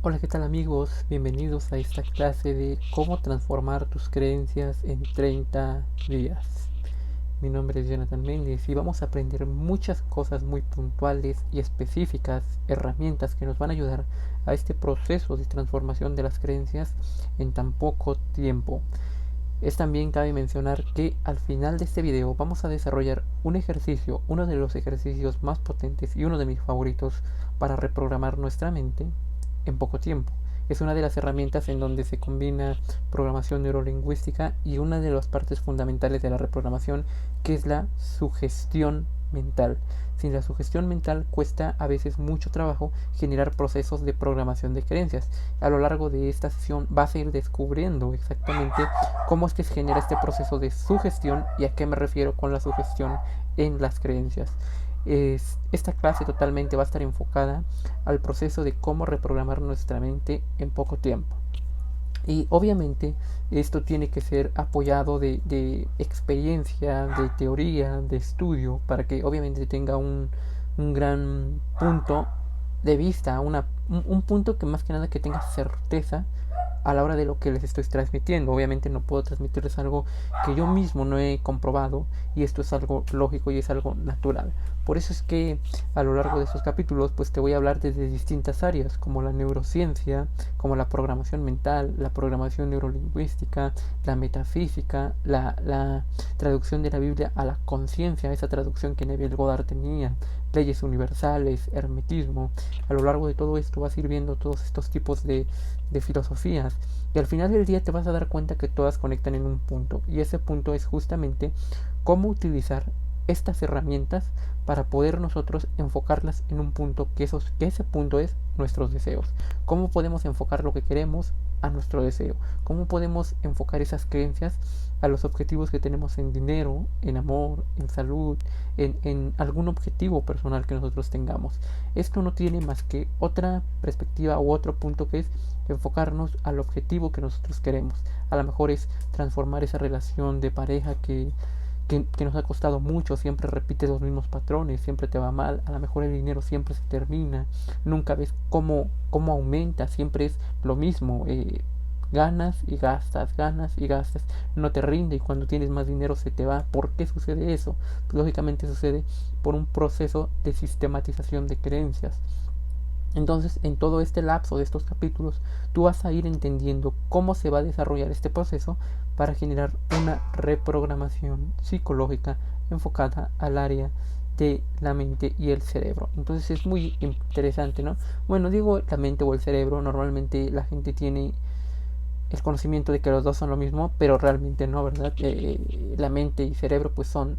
Hola, ¿qué tal amigos? Bienvenidos a esta clase de cómo transformar tus creencias en 30 días. Mi nombre es Jonathan Méndez y vamos a aprender muchas cosas muy puntuales y específicas, herramientas que nos van a ayudar a este proceso de transformación de las creencias en tan poco tiempo. También cabe mencionar que al final de este video vamos a desarrollar un ejercicio, uno de los ejercicios más potentes y uno de mis favoritos para reprogramar nuestra mente en poco tiempo. Es una de las herramientas en donde se combina programación neurolingüística y una de las partes fundamentales de la reprogramación, que es la sugestión mental. Sin la sugestión mental cuesta a veces mucho trabajo generar procesos de programación de creencias. A lo largo de esta sesión vas a ir descubriendo exactamente cómo es que se genera este proceso de sugestión y a qué me refiero con la sugestión en las creencias. Esta clase totalmente va a estar enfocada al proceso de cómo reprogramar nuestra mente en poco tiempo. Y obviamente esto tiene que ser apoyado de experiencia, de teoría, de estudio, para que obviamente tenga un gran punto de vista, un punto que más que nada que tenga certeza a la hora de lo que les estoy transmitiendo. Obviamente no puedo transmitirles algo que yo mismo no he comprobado, y esto es algo lógico y es algo natural. Por eso es que a lo largo de estos capítulos pues te voy a hablar desde distintas áreas, como la neurociencia, como la programación mental, la programación neurolingüística, la metafísica, la traducción de la Biblia a la conciencia, esa traducción que Neville Goddard tenía, leyes universales, hermetismo. A lo largo de todo esto vas a ir viendo todos estos tipos de filosofías, y al final del día te vas a dar cuenta que todas conectan en un punto, y ese punto es justamente cómo utilizar estas herramientas para poder nosotros enfocarlas en un punto que ese punto es nuestros deseos. Cómo podemos enfocar lo que queremos a nuestro deseo, cómo podemos enfocar esas creencias a los objetivos que tenemos en dinero, en amor, en salud, en algún objetivo personal que nosotros tengamos. Esto no tiene más que otra perspectiva u otro punto, que es enfocarnos al objetivo que nosotros queremos. A lo mejor es transformar esa relación de pareja que nos ha costado mucho, siempre repites los mismos patrones, siempre te va mal, a lo mejor el dinero siempre se termina, nunca ves cómo aumenta, siempre es lo mismo, ganas y gastas, no te rinde, y cuando tienes más dinero se te va. ¿Por qué sucede eso? Pues lógicamente sucede por un proceso de sistematización de creencias. Entonces, en todo este lapso de estos capítulos, tú vas a ir entendiendo cómo se va a desarrollar este proceso para generar una reprogramación psicológica enfocada al área de la mente y el cerebro. Entonces es muy interesante, ¿no? Bueno, digo la mente o el cerebro, normalmente la gente tiene el conocimiento de que los dos son lo mismo, pero realmente no, ¿verdad? La mente y cerebro pues son,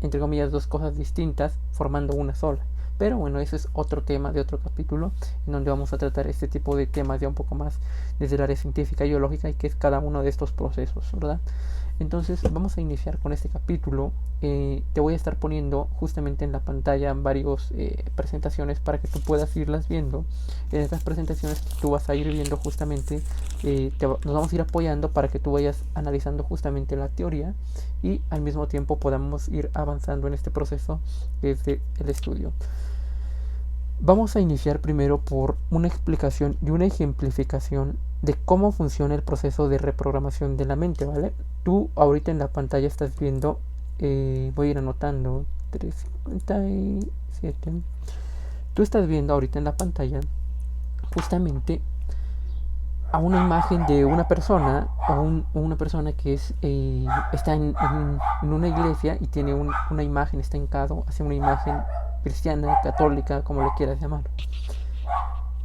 entre comillas, dos cosas distintas formando una sola. Pero bueno, eso es otro tema de otro capítulo, en donde vamos a tratar este tipo de temas ya un poco más desde el área científica y biológica, y qué es cada uno de estos procesos, ¿verdad? Entonces vamos a iniciar con este capítulo. Te voy a estar poniendo justamente en la pantalla varias presentaciones para que tú puedas irlas viendo. En estas presentaciones tú vas a ir viendo justamente, nos vamos a ir apoyando para que tú vayas analizando justamente la teoría, y al mismo tiempo podamos ir avanzando en este proceso desde el estudio. Vamos a iniciar primero por una explicación y una ejemplificación de cómo funciona el proceso de reprogramación de la mente, ¿vale? Tú ahorita en la pantalla estás viendo, voy a ir anotando, 357. Tú estás viendo ahorita en la pantalla justamente a una imagen de una persona, o una persona que está en una iglesia y tiene una imagen, está hincado hacia una imagen cristiana, católica, como le quieras llamar.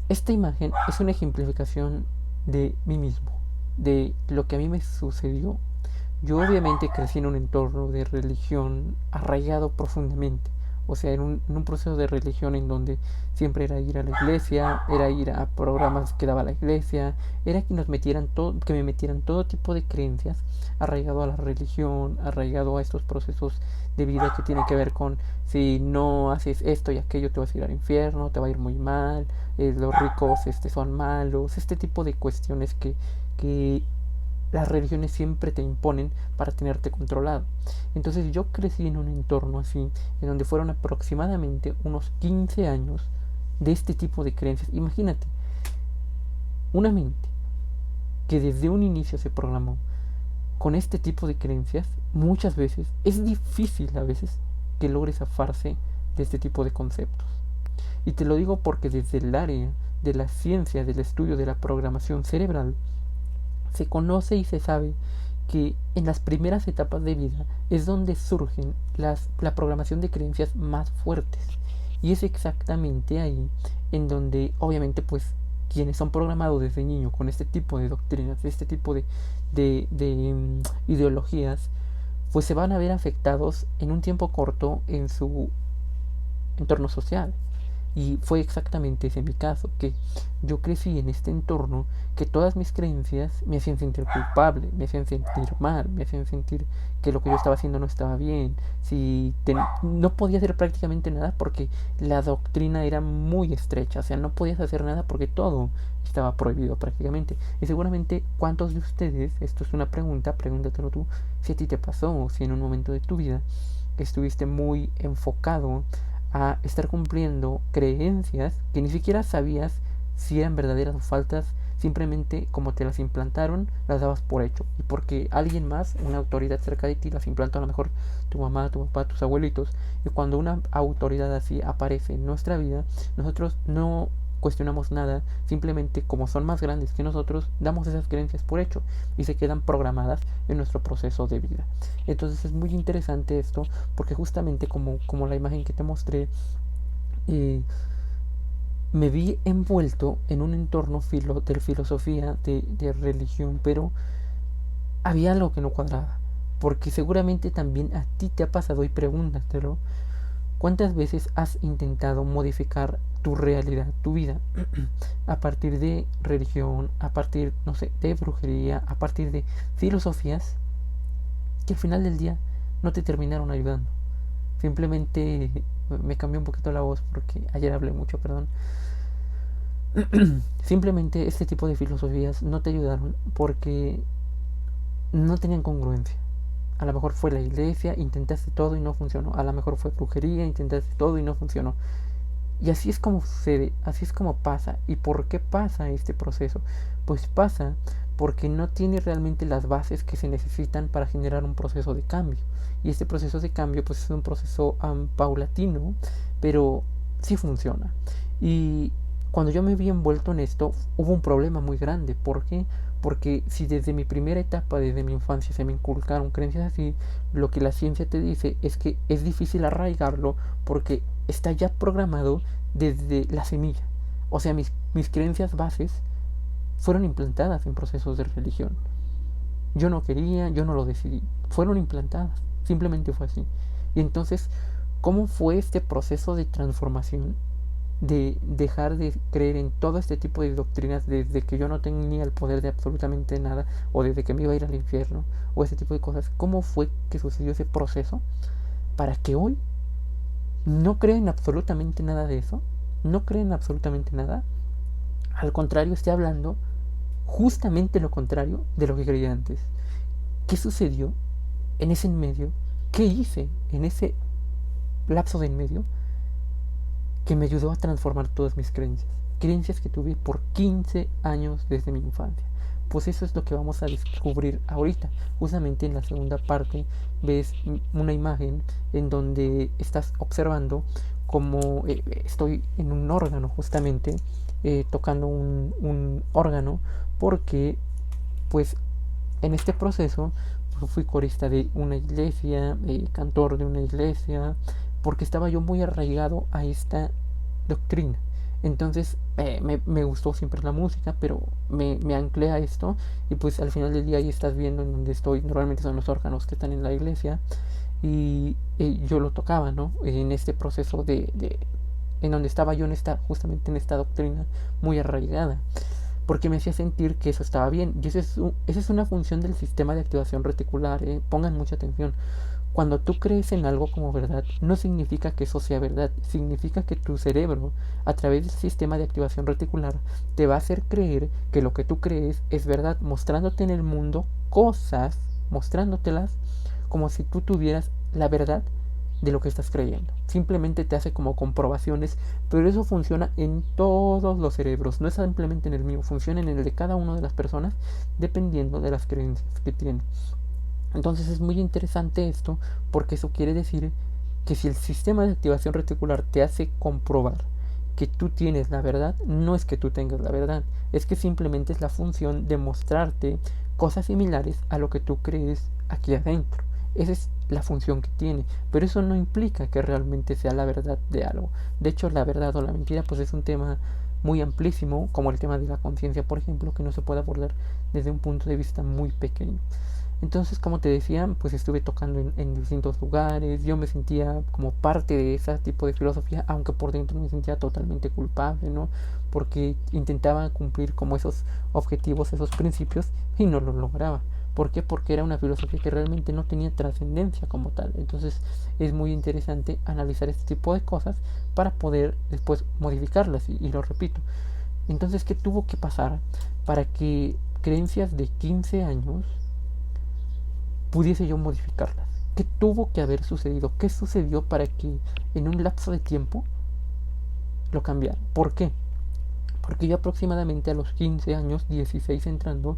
Esta imagen es una ejemplificación de mí mismo, de lo que a mí me sucedió. Yo obviamente crecí en un entorno de religión arraigado profundamente, o sea, en un proceso de religión en donde siempre era ir a la iglesia, era ir a programas que daba la iglesia, era que que me metieran todo tipo de creencias arraigado a la religión, arraigado a estos procesos de vida que tienen que ver con: si no haces esto y aquello te vas a ir al infierno, te va a ir muy mal, los ricos son malos, este tipo de cuestiones que las religiones siempre te imponen para tenerte controlado. Entonces yo crecí en un entorno así, en donde fueron aproximadamente unos 15 años de este tipo de creencias. Imagínate, Una mente que desde un inicio se programó con este tipo de creencias, muchas veces es difícil a veces que logre zafarse de este tipo de conceptos. Y te lo digo porque desde el área de la ciencia del estudio de la programación cerebral se conoce y se sabe que en las primeras etapas de vida es donde surgen la programación de creencias más fuertes. Y es exactamente ahí en donde obviamente pues quienes son programados desde niño con este tipo de doctrinas, este tipo de ideologías, pues se van a ver afectados en un tiempo corto en su entorno social. Y fue exactamente ese mi caso, que yo crecí en este entorno que todas mis creencias me hacían sentir culpable, me hacían sentir mal, me hacían sentir que lo que yo estaba haciendo no estaba bien. No podía hacer prácticamente nada porque la doctrina era muy estrecha, o sea, no podías hacer nada porque todo estaba prohibido prácticamente. Y seguramente, ¿cuántos de ustedes, esto es una pregunta, pregúntatelo tú, si a ti te pasó o si en un momento de tu vida estuviste muy enfocado a estar cumpliendo creencias que ni siquiera sabías si eran verdaderas o falsas, simplemente como te las implantaron, las dabas por hecho. Y porque alguien más, una autoridad cerca de ti, las implantó, a lo mejor tu mamá, tu papá, tus abuelitos. Y cuando una autoridad así aparece en nuestra vida, nosotros no cuestionamos nada, simplemente como son más grandes que nosotros, damos esas creencias por hecho y se quedan programadas en nuestro proceso de vida. Entonces es muy interesante esto porque justamente como la imagen que te mostré, me vi envuelto en un entorno de filosofía, de religión, pero había algo que no cuadraba, porque seguramente también a ti te ha pasado y pregúntatelo. ¿Cuántas veces has intentado modificar tu realidad, tu vida, a partir de religión, a partir, no sé, de brujería, a partir de filosofías que al final del día no te terminaron ayudando? Simplemente me cambió un poquito la voz porque ayer hablé mucho, perdón. Simplemente este tipo de filosofías no te ayudaron porque no tenían congruencia. A lo mejor fue la iglesia, intentaste todo y no funcionó. A lo mejor fue brujería, intentaste todo y no funcionó. Y así es como sucede, así es como pasa. ¿Y por qué pasa este proceso? Pues pasa porque no tiene realmente las bases que se necesitan para generar un proceso de cambio. Y este proceso de cambio pues es un proceso paulatino, pero sí funciona. Y cuando yo me vi envuelto en esto, hubo un problema muy grande. ¿Por qué? Porque si desde mi primera etapa, desde mi infancia, se me inculcaron creencias así, lo que la ciencia te dice es que es difícil arraigarlo porque está ya programado desde la semilla. O sea, mis creencias bases fueron implantadas en procesos de religión. Yo no quería, yo no lo decidí. Fueron implantadas. Simplemente fue así. Y entonces, ¿cómo fue este proceso de transformación? De dejar de creer en todo este tipo de doctrinas desde que yo no tenía el poder de absolutamente nada, o desde que me iba a ir al infierno, o ese tipo de cosas. ¿Cómo fue que sucedió ese proceso para que hoy no creen absolutamente nada de eso? No creen absolutamente nada. Al contrario, estoy hablando justamente lo contrario de lo que creía antes. ¿Qué sucedió en ese en medio? ¿Qué hice en ese lapso de en medio que me ayudó a transformar todas mis creencias? Creencias que tuve por 15 años desde mi infancia. Pues eso es lo que vamos a descubrir ahorita. Justamente en la segunda parte ves una imagen en donde estás observando cómo estoy en un órgano justamente, tocando un órgano, porque pues en este proceso pues, fui corista de una iglesia, cantor de una iglesia, porque estaba yo muy arraigado a esta doctrina. Entonces me gustó siempre la música, pero me anclé a esto y pues al final del día ahí estás viendo en donde estoy, normalmente son los órganos que están en la iglesia y yo lo tocaba, ¿no? En este proceso en donde estaba yo justamente en esta doctrina muy arraigada, porque me hacía sentir que eso estaba bien. Y esa es una función del sistema de activación reticular, pongan mucha atención. Cuando tú crees en algo como verdad, no significa que eso sea verdad, significa que tu cerebro, a través del sistema de activación reticular, te va a hacer creer que lo que tú crees es verdad, mostrándote en el mundo cosas, mostrándotelas como si tú tuvieras la verdad de lo que estás creyendo. Simplemente te hace como comprobaciones, pero eso funciona en todos los cerebros, no es simplemente en el mío, funciona en el de cada una de las personas dependiendo de las creencias que tienen. Entonces es muy interesante esto, porque eso quiere decir que si el sistema de activación reticular te hace comprobar que tú tienes la verdad, no es que tú tengas la verdad, es que simplemente es la función de mostrarte cosas similares a lo que tú crees aquí adentro. Esa es la función que tiene, pero eso no implica que realmente sea la verdad de algo. De hecho, la verdad o la mentira pues es un tema muy amplísimo, como el tema de la conciencia, por ejemplo, que no se puede abordar desde un punto de vista muy pequeño. Entonces, como te decía, pues estuve tocando en distintos lugares, yo me sentía como parte de ese tipo de filosofía, aunque por dentro me sentía totalmente culpable, ¿no? Porque intentaba cumplir como esos objetivos, esos principios, y no lo lograba. ¿Por qué? Porque era una filosofía que realmente no tenía trascendencia como tal. Entonces es muy interesante analizar este tipo de cosas para poder después modificarlas, y lo repito. Entonces, ¿qué tuvo que pasar para que creencias de 15 años pudiese yo modificarlas? ¿Qué tuvo que haber sucedido? ¿Qué sucedió para que en un lapso de tiempo lo cambiara? ¿Por qué? Porque yo aproximadamente a los 15 años, 16 entrando,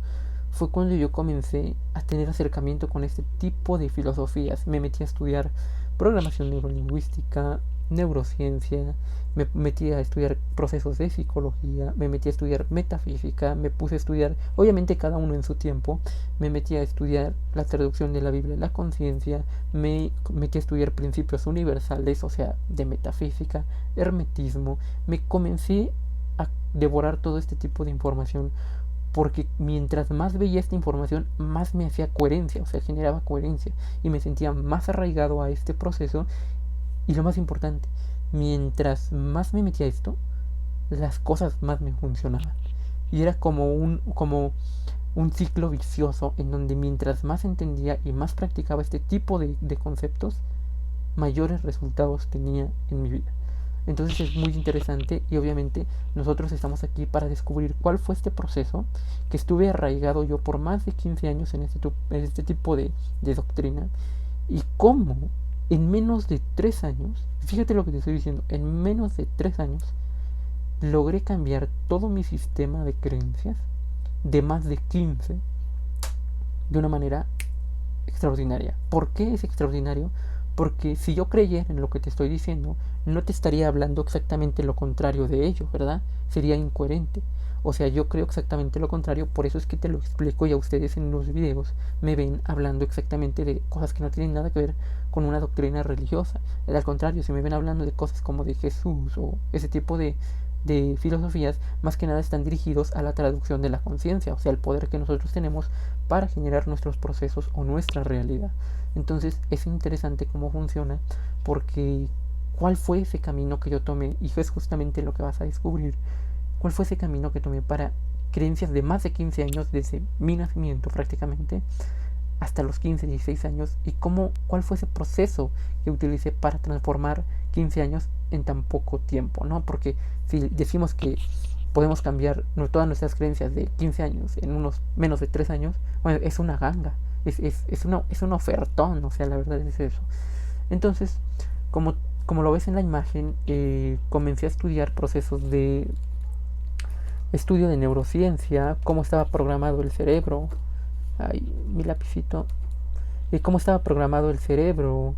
fue cuando yo comencé a tener acercamiento con este tipo de filosofías. Me metí a estudiar programación neurolingüística, neurociencia, me metí a estudiar procesos de psicología, me metí a estudiar metafísica, me puse a estudiar, obviamente cada uno en su tiempo, me metí a estudiar la traducción de la Biblia, la conciencia, me metí a estudiar principios universales, o sea, de metafísica, hermetismo, me comencé a devorar todo este tipo de información, porque mientras más veía esta información, más me hacía coherencia, o sea, generaba coherencia y me sentía más arraigado a este proceso. Y lo más importante, mientras más me metía a esto, las cosas más me funcionaban. Y era como un ciclo vicioso en donde mientras más entendía y más practicaba este tipo de conceptos, mayores resultados tenía en mi vida. Entonces es muy interesante, y obviamente nosotros estamos aquí para descubrir cuál fue este proceso que estuve arraigado yo por más de 15 años en este tipo de doctrina, y cómo en menos de 3 años, fíjate lo que te estoy diciendo, en menos de 3 años logré cambiar todo mi sistema de creencias de más de 15 de una manera extraordinaria. ¿Por qué es extraordinario? Porque si yo creyera en lo que te estoy diciendo, no te estaría hablando exactamente lo contrario de ello, ¿verdad? Sería incoherente. O sea, yo creo exactamente lo contrario, por eso es que te lo explico, y a ustedes en los videos me ven hablando exactamente de cosas que no tienen nada que ver con una doctrina religiosa. Al contrario, si me ven hablando de cosas como de Jesús o ese tipo de filosofías, más que nada están dirigidos a la traducción de la conciencia, o sea, el poder que nosotros tenemos para generar nuestros procesos o nuestra realidad. Entonces es interesante cómo funciona, porque ¿cuál fue ese camino que yo tomé? Y eso es justamente lo que vas a descubrir. ¿Cuál fue ese camino que tomé para creencias de más de 15 años, desde mi nacimiento prácticamente hasta los 15, 16 años? ¿Y cuál fue ese proceso que utilicé para transformar 15 años en tan poco tiempo, ¿no? Porque si decimos que podemos cambiar todas nuestras creencias de 15 años en unos menos de 3 años, bueno, es una ganga, es un ofertón, o sea, la verdad es eso. Entonces, como lo ves en la imagen, comencé a estudiar procesos de estudio de neurociencia, cómo estaba programado el cerebro. Ay, mi lapicito. Cómo estaba programado el cerebro,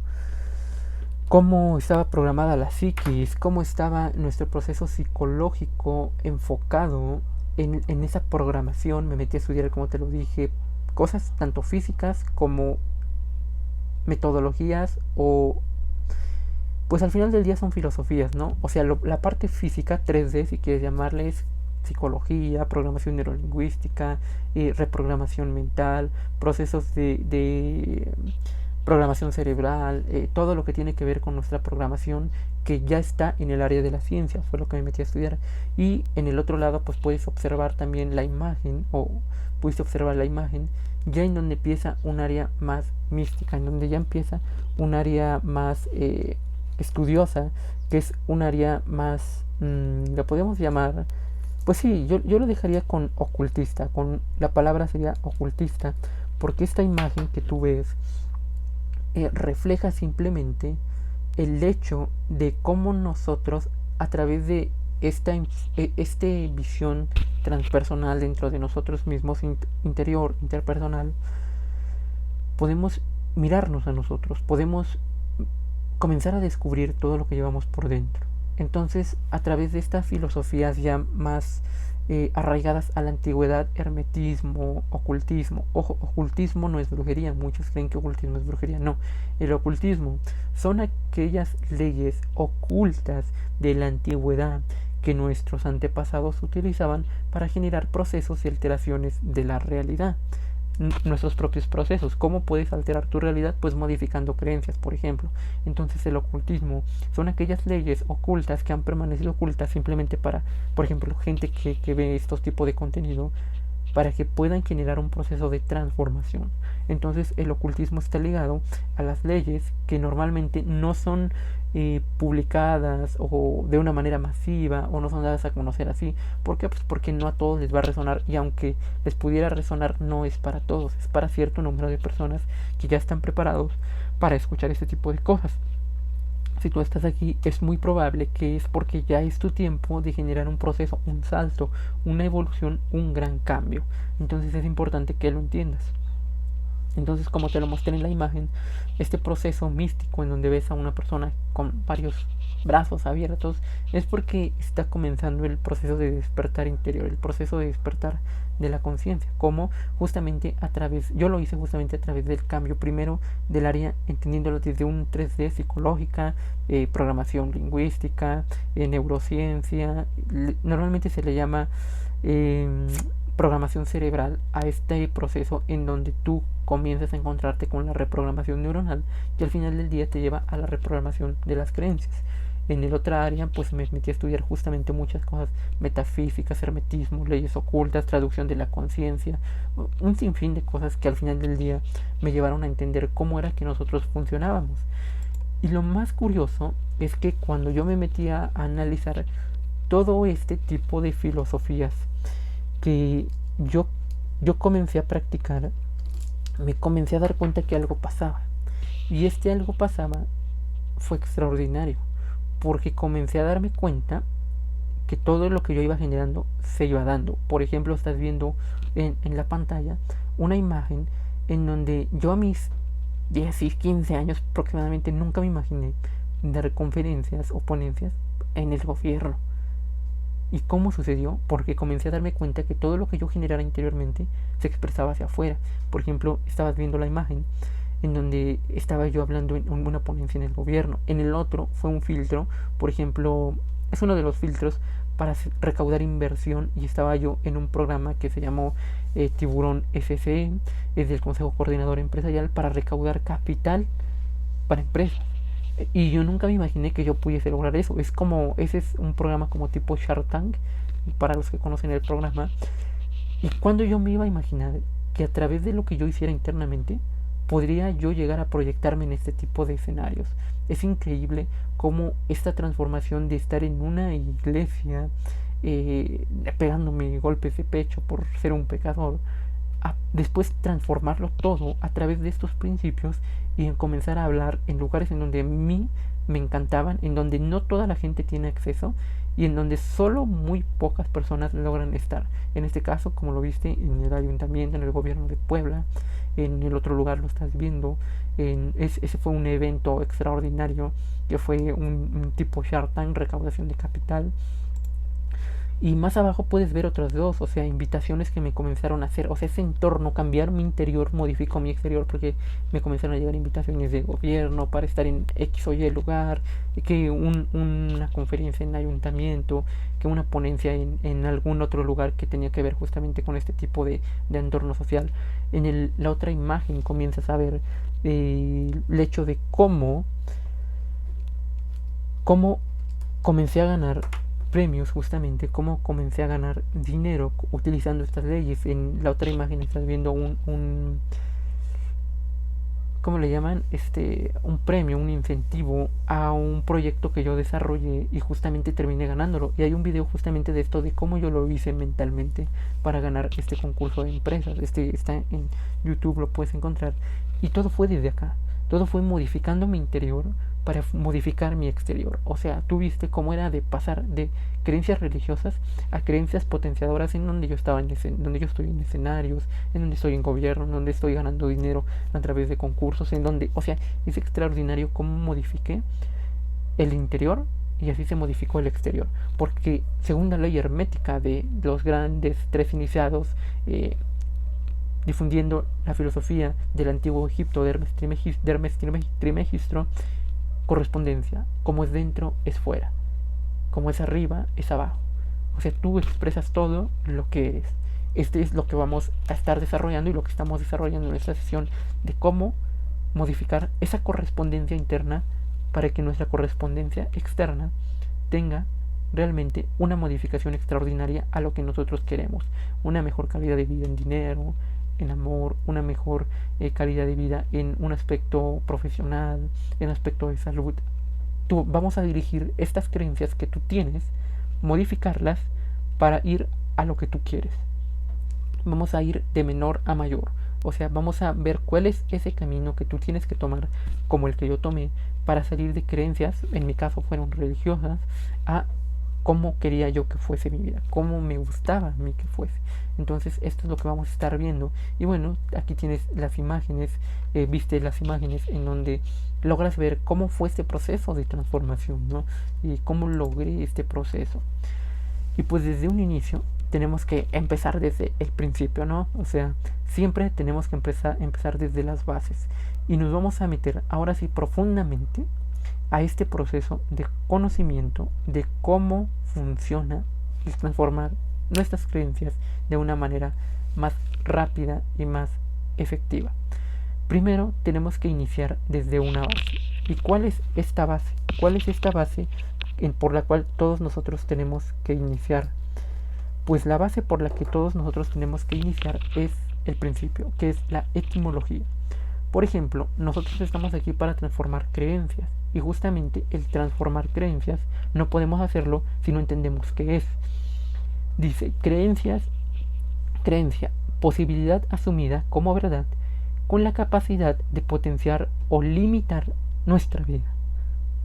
cómo estaba programada la psiquis, cómo estaba nuestro proceso psicológico enfocado en esa programación. Me metí a estudiar, como te lo dije, cosas tanto físicas como metodologías, o pues al final del día son filosofías, ¿no? O sea, la parte física, 3D si quieres llamarle, es psicología, programación neurolingüística, reprogramación mental, procesos de programación cerebral, todo lo que tiene que ver con nuestra programación, que ya está en el área de la ciencia, fue lo que me metí a estudiar. Y en el otro lado pues puedes observar también la imagen, o pudiste observar la imagen ya en donde empieza un área más mística, en donde ya empieza un área más estudiosa, que es un área más, lo podemos llamar, pues sí, yo lo dejaría con ocultista, con la palabra sería ocultista, porque esta imagen que tú ves refleja simplemente el hecho de cómo nosotros, a través de esta visión transpersonal dentro de nosotros mismos, interior, interpersonal, podemos mirarnos a nosotros, podemos comenzar a descubrir todo lo que llevamos por dentro. Entonces, a través de estas filosofías ya más arraigadas a la antigüedad, hermetismo, ocultismo. Ojo, ocultismo no es brujería, muchos creen que ocultismo es brujería, no. El ocultismo son aquellas leyes ocultas de la antigüedad que nuestros antepasados utilizaban para generar procesos y alteraciones de la realidad. Nuestros propios procesos. ¿Cómo puedes alterar tu realidad? Pues modificando creencias, por ejemplo. Entonces el ocultismo son aquellas leyes ocultas que han permanecido ocultas simplemente para, por ejemplo, gente que ve estos tipos de contenido, para que puedan generar un proceso de transformación. Entonces el ocultismo está ligado a las leyes que normalmente no son publicadas o de una manera masiva, o no son dadas a conocer así. ¿Por qué? Pues porque no a todos les va a resonar, y aunque les pudiera resonar, no es para todos, es para cierto número de personas que ya están preparados para escuchar este tipo de cosas. Si tú estás aquí, es muy probable que es porque ya es tu tiempo de generar un proceso, un salto, una evolución, un gran cambio. Entonces es importante que lo entiendas. Entonces, como te lo mostré en la imagen, este proceso místico en donde ves a una persona con varios brazos abiertos es porque está comenzando el proceso de despertar interior, el proceso de despertar de la conciencia, como justamente yo lo hice justamente a través del cambio primero del área, entendiéndolo desde un 3D psicológica, programación lingüística, neurociencia. Normalmente se le llama programación cerebral a este proceso en donde tú comienzas a encontrarte con la reprogramación neuronal, que al final del día te lleva a la reprogramación de las creencias. En el otra área, pues me metí a estudiar justamente muchas cosas: metafísicas, hermetismo, leyes ocultas, traducción de la conciencia, un sinfín de cosas que al final del día me llevaron a entender cómo era que nosotros funcionábamos. Y lo más curioso es que cuando yo me metí a analizar todo este tipo de filosofías que yo comencé a practicar, me comencé a dar cuenta que algo pasaba. Y este algo pasaba fue extraordinario, porque comencé a darme cuenta que todo lo que yo iba generando se iba dando. Por ejemplo, estás viendo en la pantalla una imagen en donde yo a mis 10 y 15 años aproximadamente nunca me imaginé dar conferencias o ponencias en el gobierno. ¿Y cómo sucedió? Porque comencé a darme cuenta que todo lo que yo generara interiormente se expresaba hacia afuera. Por ejemplo, estabas viendo la imagen en donde estaba yo hablando en una ponencia en el gobierno. En el otro fue un filtro, por ejemplo, es uno de los filtros para recaudar inversión, y estaba yo en un programa que se llamó Tiburón SCE, es del Consejo Coordinador Empresarial, para recaudar capital para empresas. Y yo nunca me imaginé que yo pudiese lograr eso. Ese es un programa como tipo Shark Tank, para los que conocen el programa. Y cuando yo me iba a imaginar que a través de lo que yo hiciera internamente, podría yo llegar a proyectarme en este tipo de escenarios. Es increíble cómo esta transformación de estar en una iglesia, pegándome golpes de pecho por ser un pecador, a después transformarlo todo a través de estos principios, y en comenzar a hablar en lugares en donde a mí me encantaban, en donde no toda la gente tiene acceso, y en donde solo muy pocas personas logran estar. En este caso, como lo viste, en el ayuntamiento, en el gobierno de Puebla. En el otro lugar lo estás viendo. Ese fue un evento extraordinario, que fue un tipo Shark Tank, recaudación de capital. Y más abajo puedes ver otras dos, o sea, invitaciones que me comenzaron a hacer. O sea, ese entorno, cambiar mi interior, modificó mi exterior, porque me comenzaron a llegar invitaciones de gobierno para estar en X o Y lugar, que una conferencia en ayuntamiento, que una ponencia en algún otro lugar que tenía que ver justamente con este tipo de entorno social. En la otra imagen comienzas a ver el hecho de cómo comencé a ganar premios, justamente cómo comencé a ganar dinero utilizando estas leyes. En la otra imagen estás viendo un ¿cómo le llaman? Un premio, un incentivo a un proyecto que yo desarrollé, y justamente terminé ganándolo. Y hay un video justamente de esto, de cómo yo lo hice mentalmente para ganar este concurso de empresas. Está en YouTube, lo puedes encontrar. Y todo fue desde acá. Todo fue modificando mi interior para modificar mi exterior. O sea, tú viste cómo era de pasar de creencias religiosas a creencias potenciadoras en donde yo estaba donde yo estoy en escenarios, en donde estoy en gobierno, en donde estoy ganando dinero a través de concursos, en donde, o sea, es extraordinario cómo modifiqué el interior y así se modificó el exterior. Porque según la ley hermética de los grandes tres iniciados, difundiendo la filosofía del antiguo Egipto de Hermes Trismegistro, correspondencia, como es dentro es fuera, como es arriba es abajo. O sea, tú expresas todo lo que eres. Este es lo que vamos a estar desarrollando y lo que estamos desarrollando en esta sesión de cómo modificar esa correspondencia interna para que nuestra correspondencia externa tenga realmente una modificación extraordinaria a lo que nosotros queremos. Una mejor calidad de vida en dinero, en amor, una mejor calidad de vida en un aspecto profesional, en aspecto de salud. Vamos a dirigir estas creencias que tú tienes, modificarlas para ir a lo que tú quieres. Vamos a ir de menor a mayor. O sea, vamos a ver cuál es ese camino que tú tienes que tomar, como el que yo tomé, para salir de creencias, en mi caso fueron religiosas, a cómo quería yo que fuese mi vida, cómo me gustaba a mí que fuese. Entonces esto es lo que vamos a estar viendo. Y bueno, aquí tienes las imágenes, viste las imágenes en donde logras ver cómo fue este proceso de transformación, ¿no? Y cómo logré este proceso. Y pues desde un inicio tenemos que empezar desde el principio, ¿no? O sea, siempre tenemos que empezar desde las bases. Y nos vamos a meter ahora sí profundamente a este proceso de conocimiento de cómo funciona el transformar nuestras creencias de una manera más rápida y más efectiva. Primero tenemos que iniciar desde una base. ¿Y cuál es esta base? ¿Cuál es esta base por la cual todos nosotros tenemos que iniciar? Pues la base por la que todos nosotros tenemos que iniciar es el principio, que es la etimología. Por ejemplo, nosotros estamos aquí para transformar creencias, y justamente el transformar creencias no podemos hacerlo si no entendemos qué es. Dice, creencia, posibilidad asumida como verdad con la capacidad de potenciar o limitar nuestra vida.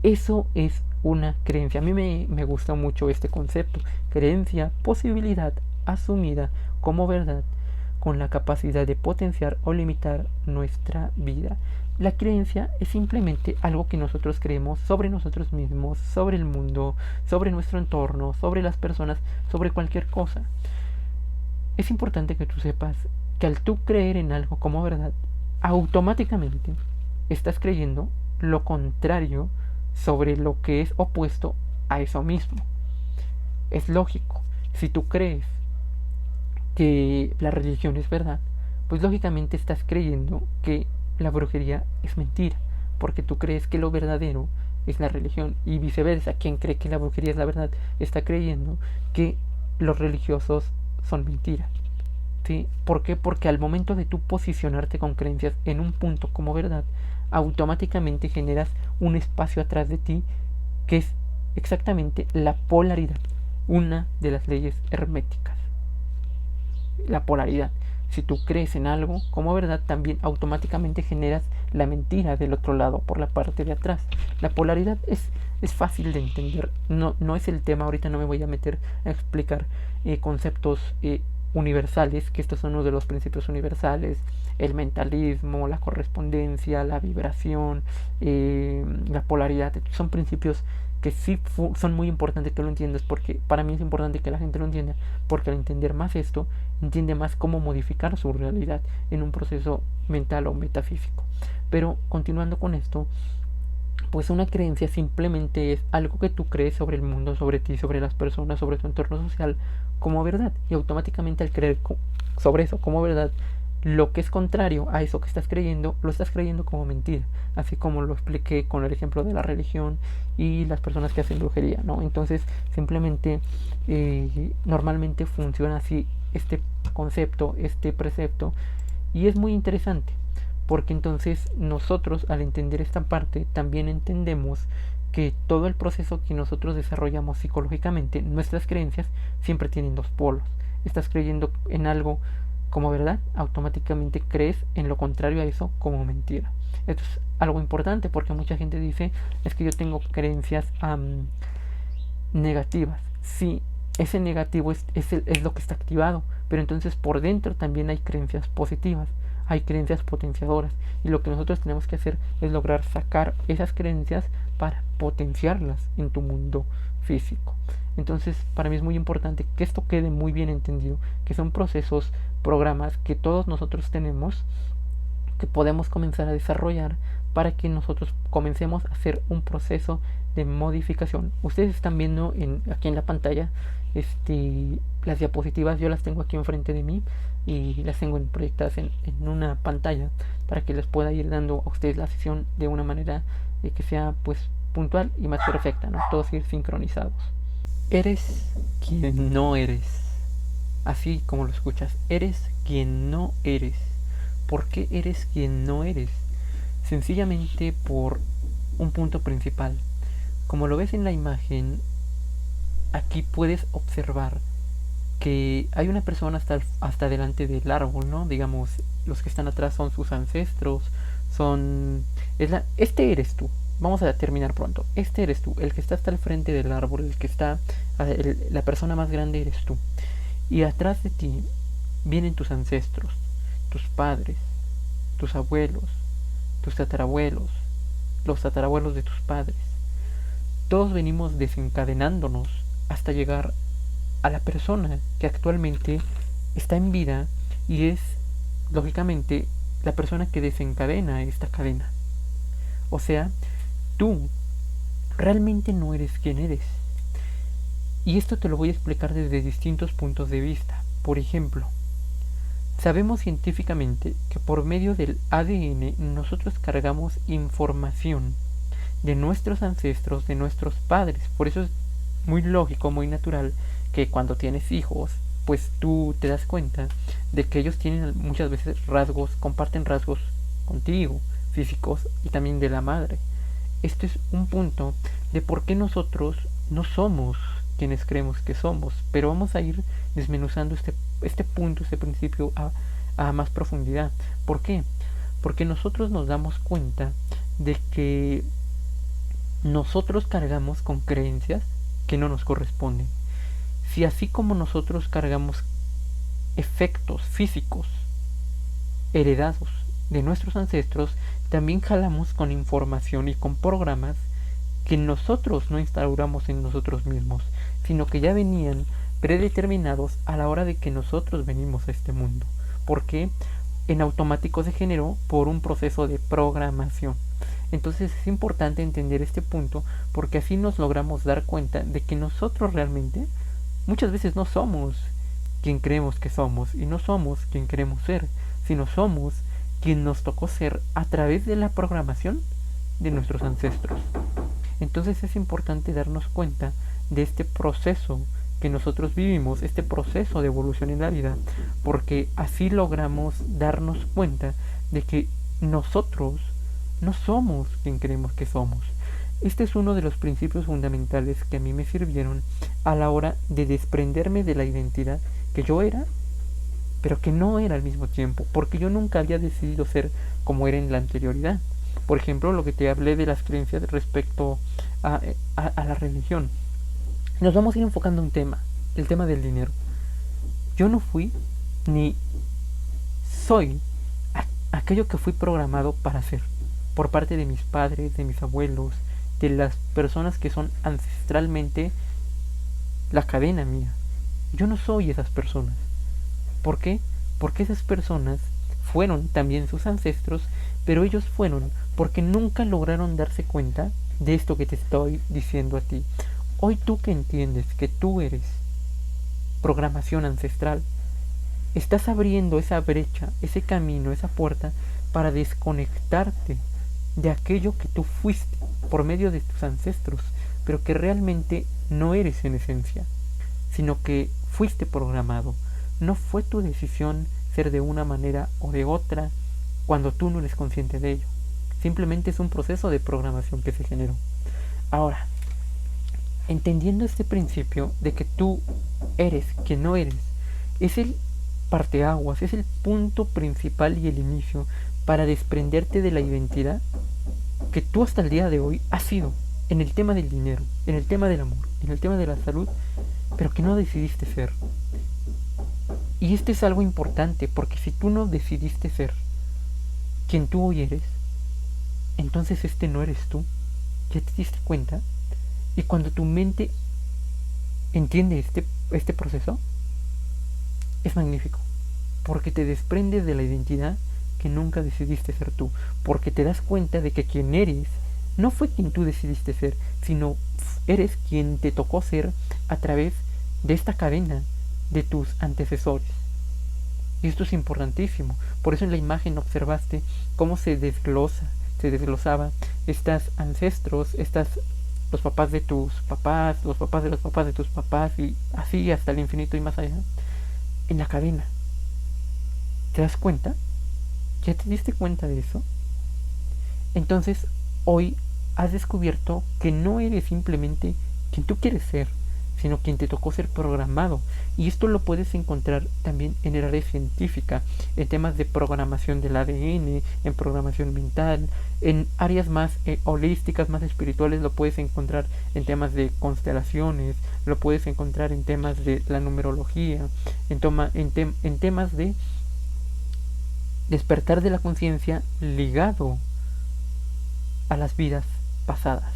Eso es una creencia. A mí me gusta mucho este concepto. Creencia, posibilidad asumida como verdad con la capacidad de potenciar o limitar nuestra vida. La creencia es simplemente algo que nosotros creemos sobre nosotros mismos, sobre el mundo, sobre nuestro entorno, sobre las personas, sobre cualquier cosa. Es importante que tú sepas que al tú creer en algo como verdad, automáticamente estás creyendo lo contrario sobre lo que es opuesto a eso mismo. Es lógico. Si tú crees que la religión es verdad, pues lógicamente estás creyendo que la brujería es mentira, porque tú crees que lo verdadero es la religión, y viceversa. Quien cree que la brujería es la verdad está creyendo que los religiosos son mentiras. ¿Sí? ¿Por qué? Porque al momento de tú posicionarte con creencias en un punto como verdad, automáticamente generas un espacio atrás de ti que es exactamente la polaridad, una de las leyes herméticas. La polaridad. Si tú crees en algo como verdad, también automáticamente generas la mentira del otro lado, por la parte de atrás. La polaridad es fácil de entender. No es el tema, ahorita no me voy a meter a explicar conceptos universales, que estos son uno de los principios universales: el mentalismo, la correspondencia, la vibración, la polaridad. Son principios que sí son muy importantes que lo entiendas, porque para mí es importante que la gente lo entienda, porque al entender más esto, entiende más cómo modificar su realidad en un proceso mental o metafísico. Pero continuando con esto, pues una creencia simplemente es algo que tú crees sobre el mundo, sobre ti, sobre las personas, sobre tu entorno social como verdad, y automáticamente al creer sobre eso como verdad, lo que es contrario a eso que estás creyendo, lo estás creyendo como mentira, así como lo expliqué con el ejemplo de la religión y las personas que hacen brujería, ¿no? Entonces simplemente normalmente funciona así este concepto, este precepto, y es muy interesante, porque entonces nosotros, al entender esta parte, también entendemos que todo el proceso que nosotros desarrollamos psicológicamente, nuestras creencias siempre tienen dos polos. Estás creyendo en algo como verdad, automáticamente crees en lo contrario a eso como mentira. Esto es algo importante porque mucha gente dice, es que yo tengo creencias negativas. Sí, ese negativo es lo que está activado, pero entonces por dentro también hay creencias positivas, hay creencias potenciadoras, y lo que nosotros tenemos que hacer es lograr sacar esas creencias para potenciarlas en tu mundo físico. Entonces, para mí es muy importante que esto quede muy bien entendido, que son procesos, programas que todos nosotros tenemos, que podemos comenzar a desarrollar para que nosotros comencemos a hacer un proceso de modificación. Ustedes están viendo aquí en la pantalla las diapositivas. Yo las tengo aquí enfrente de mí y las tengo proyectadas en una pantalla para que les pueda ir dando a ustedes la sesión de una manera que sea pues puntual y más perfecta, ¿no? Todos ir sincronizados. Eres quien no eres. Así como lo escuchas, eres quien no eres. ¿Por qué eres quien no eres? Sencillamente por un punto principal. Como lo ves en la imagen, aquí puedes observar que hay una persona hasta delante del árbol, ¿no? Digamos, los que están atrás son sus ancestros, este eres tú. Vamos a terminar pronto. Este eres tú, el que está hasta el frente del árbol, la persona más grande eres tú. Y atrás de ti vienen tus ancestros, tus padres, tus abuelos, tus tatarabuelos, los tatarabuelos de tus padres. Todos venimos desencadenándonos hasta llegar a la persona que actualmente está en vida y es, lógicamente, la persona que desencadena esta cadena. O sea, tú realmente no eres quien eres. Y esto te lo voy a explicar desde distintos puntos de vista. Por ejemplo, sabemos científicamente que por medio del ADN nosotros cargamos información de nuestros ancestros, de nuestros padres. Por eso es muy lógico, muy natural que cuando tienes hijos, pues tú te das cuenta de que ellos tienen muchas veces comparten rasgos contigo, físicos y también de la madre. Este es un punto de por qué nosotros no somos quienes creemos que somos, pero vamos a ir desmenuzando este punto, este principio a más profundidad. ¿Por qué? Porque nosotros nos damos cuenta de que nosotros cargamos con creencias que no nos corresponden. Si así como nosotros cargamos efectos físicos heredados de nuestros ancestros, también jalamos con información y con programas que nosotros no instauramos en nosotros mismos, sino que ya venían predeterminados a la hora de que nosotros venimos a este mundo. ¿Por qué? En automático se generó por un proceso de programación. Entonces es importante entender este punto porque así nos logramos dar cuenta de que nosotros realmente muchas veces no somos quien creemos que somos y no somos quien queremos ser, sino somos quien nos tocó ser a través de la programación de nuestros ancestros. Entonces es importante darnos cuenta de este proceso que nosotros vivimos, este proceso de evolución en la vida, porque así logramos darnos cuenta de que nosotros no somos quien creemos que somos. Este es uno de los principios fundamentales que a mí me sirvieron a la hora de desprenderme de la identidad que yo era, pero que no era al mismo tiempo, porque yo nunca había decidido ser como era en la anterioridad. Por ejemplo, lo que te hablé de las creencias respecto a la religión. Nos vamos a ir enfocando un tema, el tema del dinero. Yo no fui ni soy aquello que fui programado para ser por parte de mis padres, de mis abuelos, de las personas que son ancestralmente la cadena mía. Yo no soy esas personas. ¿Por qué? Porque esas personas fueron también sus ancestros, pero ellos fueron porque nunca lograron darse cuenta de esto que te estoy diciendo a ti. Hoy tú que entiendes que tú eres programación ancestral, estás abriendo esa brecha, ese camino, esa puerta para desconectarte de aquello que tú fuiste por medio de tus ancestros, pero que realmente no eres en esencia, sino que fuiste programado. No fue tu decisión ser de una manera o de otra cuando tú no eres consciente de ello. Simplemente es un proceso de programación que se generó. Ahora, entendiendo este principio de que tú eres quien no eres, es el parteaguas, es el punto principal y el inicio para desprenderte de la identidad que tú hasta el día de hoy has sido en el tema del dinero, en el tema del amor, en el tema de la salud, pero que no decidiste ser. Y esto es algo importante, porque si tú no decidiste ser quien tú hoy eres, entonces este no eres tú. ¿Ya te diste cuenta? Y cuando tu mente entiende este proceso, es magnífico, porque te desprendes de la identidad que nunca decidiste ser tú, porque te das cuenta de que quien eres no fue quien tú decidiste ser, sino eres quien te tocó ser a través de esta cadena de tus antecesores. Y esto es importantísimo. Por eso en la imagen observaste cómo se desglosaba estos ancestros, los papás de tus papás, los papás de los papás de tus papás, y así hasta el infinito y más allá, en la cadena. ¿Te das cuenta? ¿Ya te diste cuenta de eso? Entonces, hoy has descubierto que no eres simplemente quien tú quieres ser, sino quien te tocó ser programado. Y esto lo puedes encontrar también en el área científica, en temas de programación del ADN, en programación mental, en áreas más holísticas, más espirituales. Lo puedes encontrar en temas de constelaciones, lo puedes encontrar en temas de la numerología, en temas de despertar de la conciencia ligado a las vidas pasadas.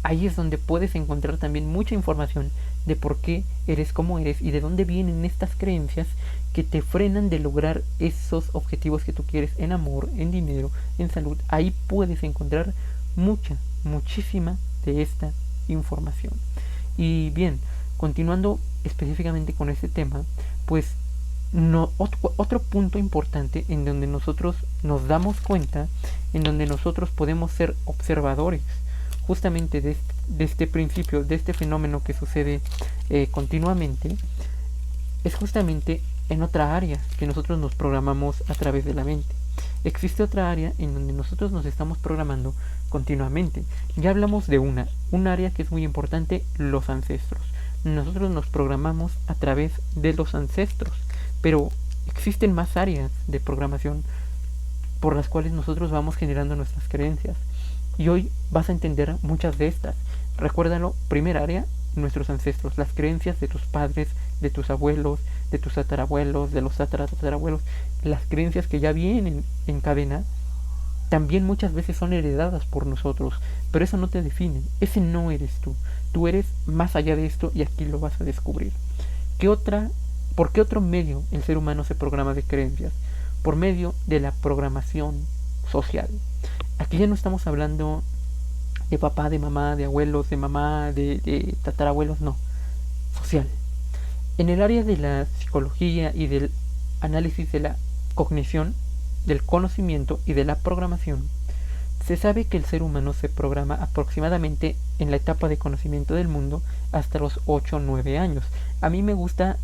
Ahí es donde puedes encontrar también mucha información de por qué eres como eres y de dónde vienen estas creencias que te frenan de lograr esos objetivos que tú quieres en amor, en dinero, en salud. Ahí puedes encontrar muchísima de esta información. Y bien, continuando específicamente con este tema, pues otro punto importante en donde nosotros nos damos cuenta, en donde nosotros podemos ser observadores justamente de este principio, de este fenómeno que sucede continuamente, es justamente en otra área que nosotros nos programamos a través de la mente. Existe otra área en donde nosotros nos estamos programando continuamente. Ya hablamos de un área que es muy importante, los ancestros. Nosotros nos programamos a través de los ancestros, pero existen más áreas de programación por las cuales nosotros vamos generando nuestras creencias. Y hoy vas a entender muchas de estas. Recuérdalo, primera área, nuestros ancestros, las creencias de tus padres, de tus abuelos, de tus tatarabuelos, de los tatarabuelos, las creencias que ya vienen en cadena, también muchas veces son heredadas por nosotros, pero eso no te define, ese no eres tú. Tú eres más allá de esto y aquí lo vas a descubrir. ¿Por qué otro medio el ser humano se programa de creencias? Por medio de la programación social. Aquí ya no estamos hablando de papá, de mamá, de abuelos, de mamá, de tatarabuelos, no. Social. En el área de la psicología y del análisis de la cognición, del conocimiento y de la programación, se sabe que el ser humano se programa aproximadamente en la etapa de conocimiento del mundo hasta los 8 o 9 años. A mí me gusta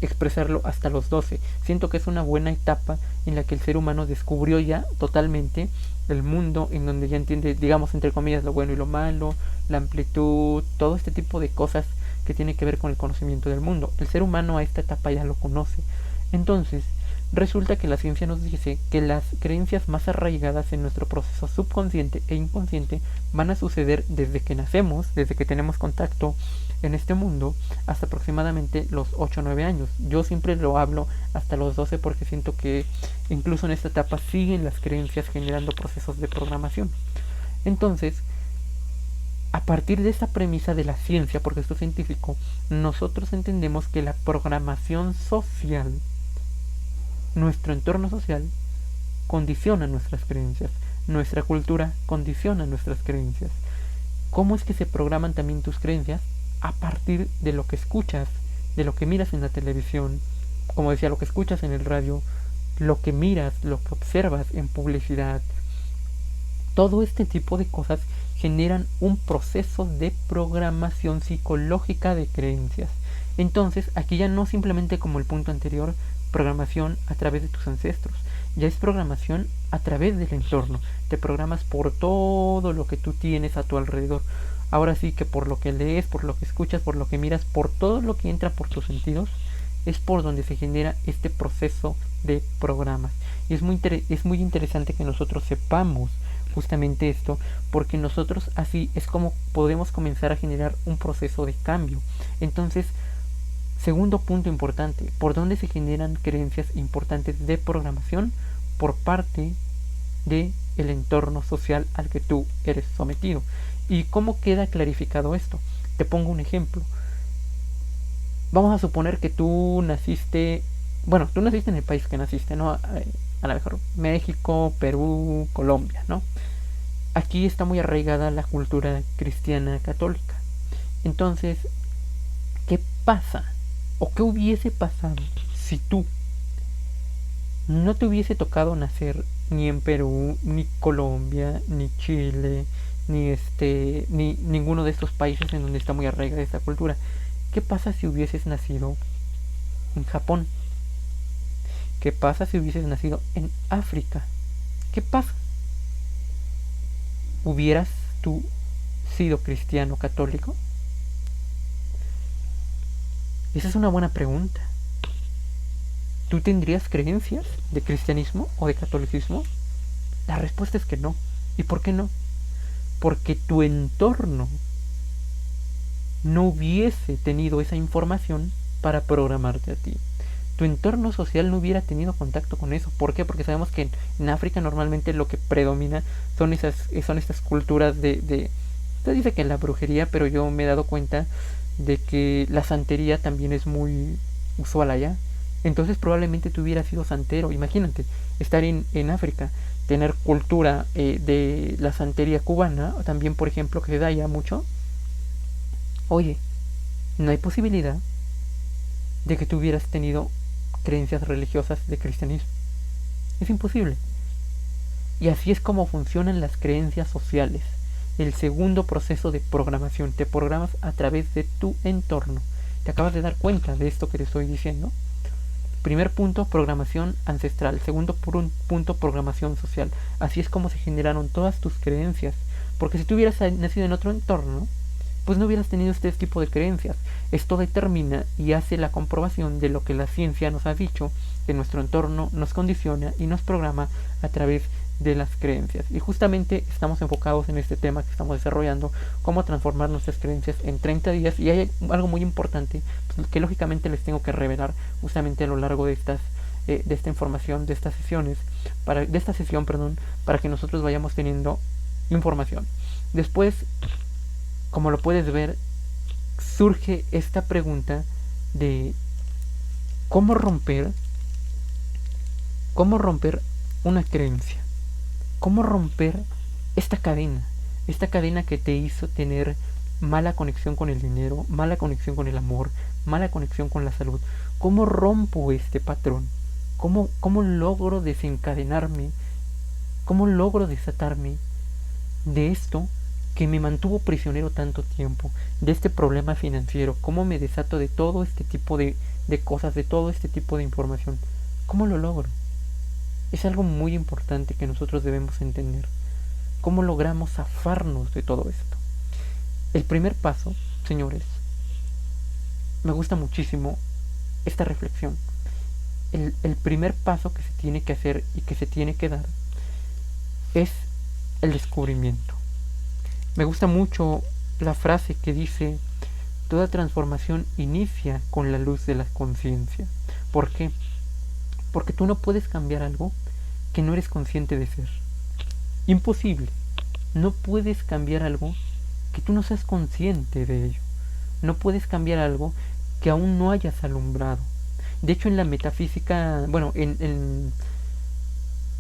expresarlo hasta los 12. Siento que es una buena etapa en la que el ser humano descubrió ya totalmente el mundo, en donde ya entiende, digamos, entre comillas, lo bueno y lo malo, la amplitud, todo este tipo de cosas que tiene que ver con el conocimiento del mundo. El ser humano a esta etapa ya lo conoce. Entonces, resulta que la ciencia nos dice que las creencias más arraigadas en nuestro proceso subconsciente e inconsciente van a suceder desde que nacemos, desde que tenemos contacto en este mundo, hasta aproximadamente los 8 o 9 años. Yo siempre lo hablo hasta los 12 porque siento que incluso en esta etapa siguen las creencias generando procesos de programación. Entonces, a partir de esta premisa de la ciencia, porque esto es científico, nosotros entendemos que la programación social, nuestro entorno social, condiciona nuestras creencias. Nuestra cultura condiciona nuestras creencias. ¿Cómo es que se programan también tus creencias? A partir de lo que escuchas, de lo que miras en la televisión, como decía, lo que escuchas en el radio, lo que miras, lo que observas en publicidad. Todo este tipo de cosas generan un proceso de programación psicológica de creencias. Entonces, aquí ya no simplemente como el punto anterior, programación a través de tus ancestros, ya es programación a través del entorno. Te programas por todo lo que tú tienes a tu alrededor. Ahora sí que por lo que lees, por lo que escuchas, por lo que miras, por todo lo que entra por tus sentidos, es por donde se genera este proceso de programas. Y es muy interesante que nosotros sepamos justamente esto, porque nosotros así es como podemos comenzar a generar un proceso de cambio. Entonces, segundo punto importante, ¿por dónde se generan creencias importantes de programación? Por parte de el entorno social al que tú eres sometido. ¿Y cómo queda clarificado esto? Te pongo un ejemplo. Vamos a suponer que tú naciste en el país que naciste, ¿no? A lo mejor México, Perú, Colombia, ¿no? Aquí está muy arraigada la cultura cristiana católica. Entonces, ¿qué pasa? ¿O qué hubiese pasado si tú no te hubiese tocado nacer ni en Perú, ni Colombia, ni Chile, ni ninguno de estos países en donde está muy arraigada esta cultura? ¿Qué pasa si hubieses nacido en Japón? ¿Qué pasa si hubieses nacido en África? ¿Qué pasa? ¿Hubieras tú sido cristiano católico? Esa es una buena pregunta. ¿Tú tendrías creencias de cristianismo o de catolicismo? La respuesta es que no. ¿Y por qué no? Porque tu entorno no hubiese tenido esa información para programarte a ti. Tu entorno social no hubiera tenido contacto con eso. ¿Por qué? Porque sabemos que en África normalmente lo que predomina son estas culturas de se dice que la brujería, pero yo me he dado cuenta de que la santería también es muy usual allá. Entonces probablemente tú hubieras sido santero. Imagínate, estar en África, tener cultura de la santería cubana, también por ejemplo que se da allá mucho. Oye, no hay posibilidad de que tú hubieras tenido creencias religiosas de cristianismo. Es imposible. Y así es como funcionan las creencias sociales. El segundo proceso de programación. Te programas a través de tu entorno. ¿Te acabas de dar cuenta de esto que te estoy diciendo? Primer punto, programación ancestral. Segundo punto, programación social. Así es como se generaron todas tus creencias. Porque si tú hubieras nacido en otro entorno, pues no hubieras tenido este tipo de creencias. Esto determina y hace la comprobación de lo que la ciencia nos ha dicho, que nuestro entorno nos condiciona y nos programa a través de las creencias. Y justamente estamos enfocados en este tema que estamos desarrollando, cómo transformar nuestras creencias en 30 días. Y hay algo muy importante que lógicamente les tengo que revelar justamente a lo largo de esta información, de estas sesiones, de esta sesión, para que nosotros vayamos teniendo información. Después, como lo puedes ver, surge esta pregunta de cómo romper una creencia, cómo romper esta cadena que te hizo tener mala conexión con el dinero, mala conexión con el amor, mala conexión con la salud. ¿Cómo rompo este patrón? ¿Cómo logro desencadenarme? ¿Cómo logro desatarme de esto que me mantuvo prisionero tanto tiempo, de este problema financiero? ¿Cómo me desato de todo este tipo de cosas, de todo este tipo de información? ¿Cómo lo logro? Es algo muy importante que nosotros debemos entender. ¿Cómo logramos zafarnos de todo esto? El primer paso, señores, me gusta muchísimo esta reflexión. El primer paso que se tiene que hacer y que se tiene que dar es el descubrimiento. Me gusta mucho la frase que dice: toda transformación inicia con la luz de la conciencia. ¿Por qué? Porque tú no puedes cambiar algo que no eres consciente de ser. Imposible. No puedes cambiar algo que tú no seas consciente de ello. No puedes cambiar algo que aún no hayas alumbrado. De hecho, en la metafísica, en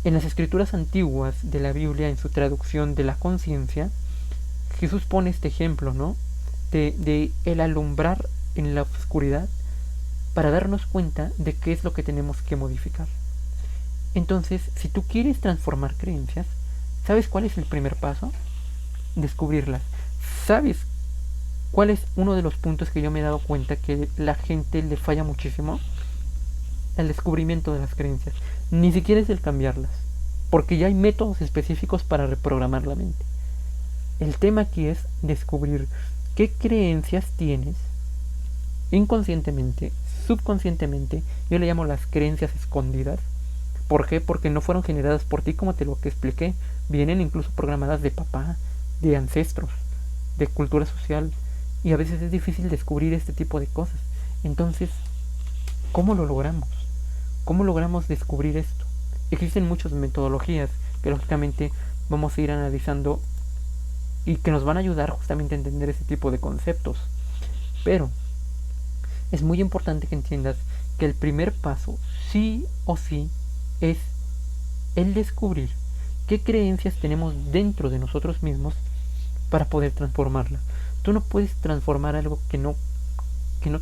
las escrituras antiguas de la Biblia, en su traducción de la conciencia, Jesús pone este ejemplo, ¿no? De el alumbrar en la oscuridad para darnos cuenta de qué es lo que tenemos que modificar. Entonces, si tú quieres transformar creencias, ¿sabes cuál es el primer paso? Descubrirlas. ¿Sabes cuál es uno de los puntos que yo me he dado cuenta que la gente le falla muchísimo? El descubrimiento de las creencias. Ni siquiera es el cambiarlas, porque ya hay métodos específicos para reprogramar la mente. El tema aquí es descubrir qué creencias tienes inconscientemente, subconscientemente. Yo le llamo las creencias escondidas. ¿Por qué? Porque no fueron generadas por ti, como te lo que expliqué. Vienen incluso programadas de papá, de ancestros, de cultura social. Y a veces es difícil descubrir este tipo de cosas. Entonces, ¿cómo lo logramos? ¿Cómo logramos descubrir esto? Existen muchas metodologías que lógicamente vamos a ir analizando y que nos van a ayudar justamente a entender este tipo de conceptos. Pero es muy importante que entiendas que el primer paso, sí o sí, es el descubrir qué creencias tenemos dentro de nosotros mismos para poder transformarla. Tú no puedes transformar algo que no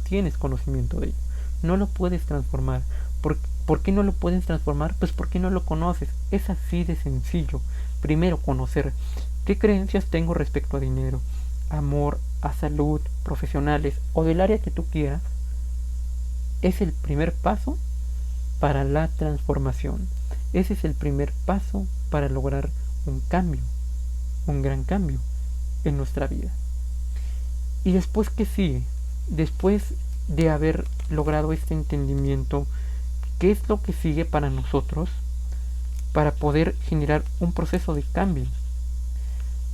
tienes conocimiento de ello. No lo puedes transformar. ¿Por qué no lo puedes transformar? Pues porque no lo conoces. Es así de sencillo. Primero, conocer qué creencias tengo respecto a dinero, amor, a salud, profesionales o del área que tú quieras. Es el primer paso para la transformación. Ese es el primer paso para lograr un cambio, un gran cambio en nuestra vida. ¿Y después qué sigue? Después de haber logrado este entendimiento, ¿qué es lo que sigue para nosotros para poder generar un proceso de cambio?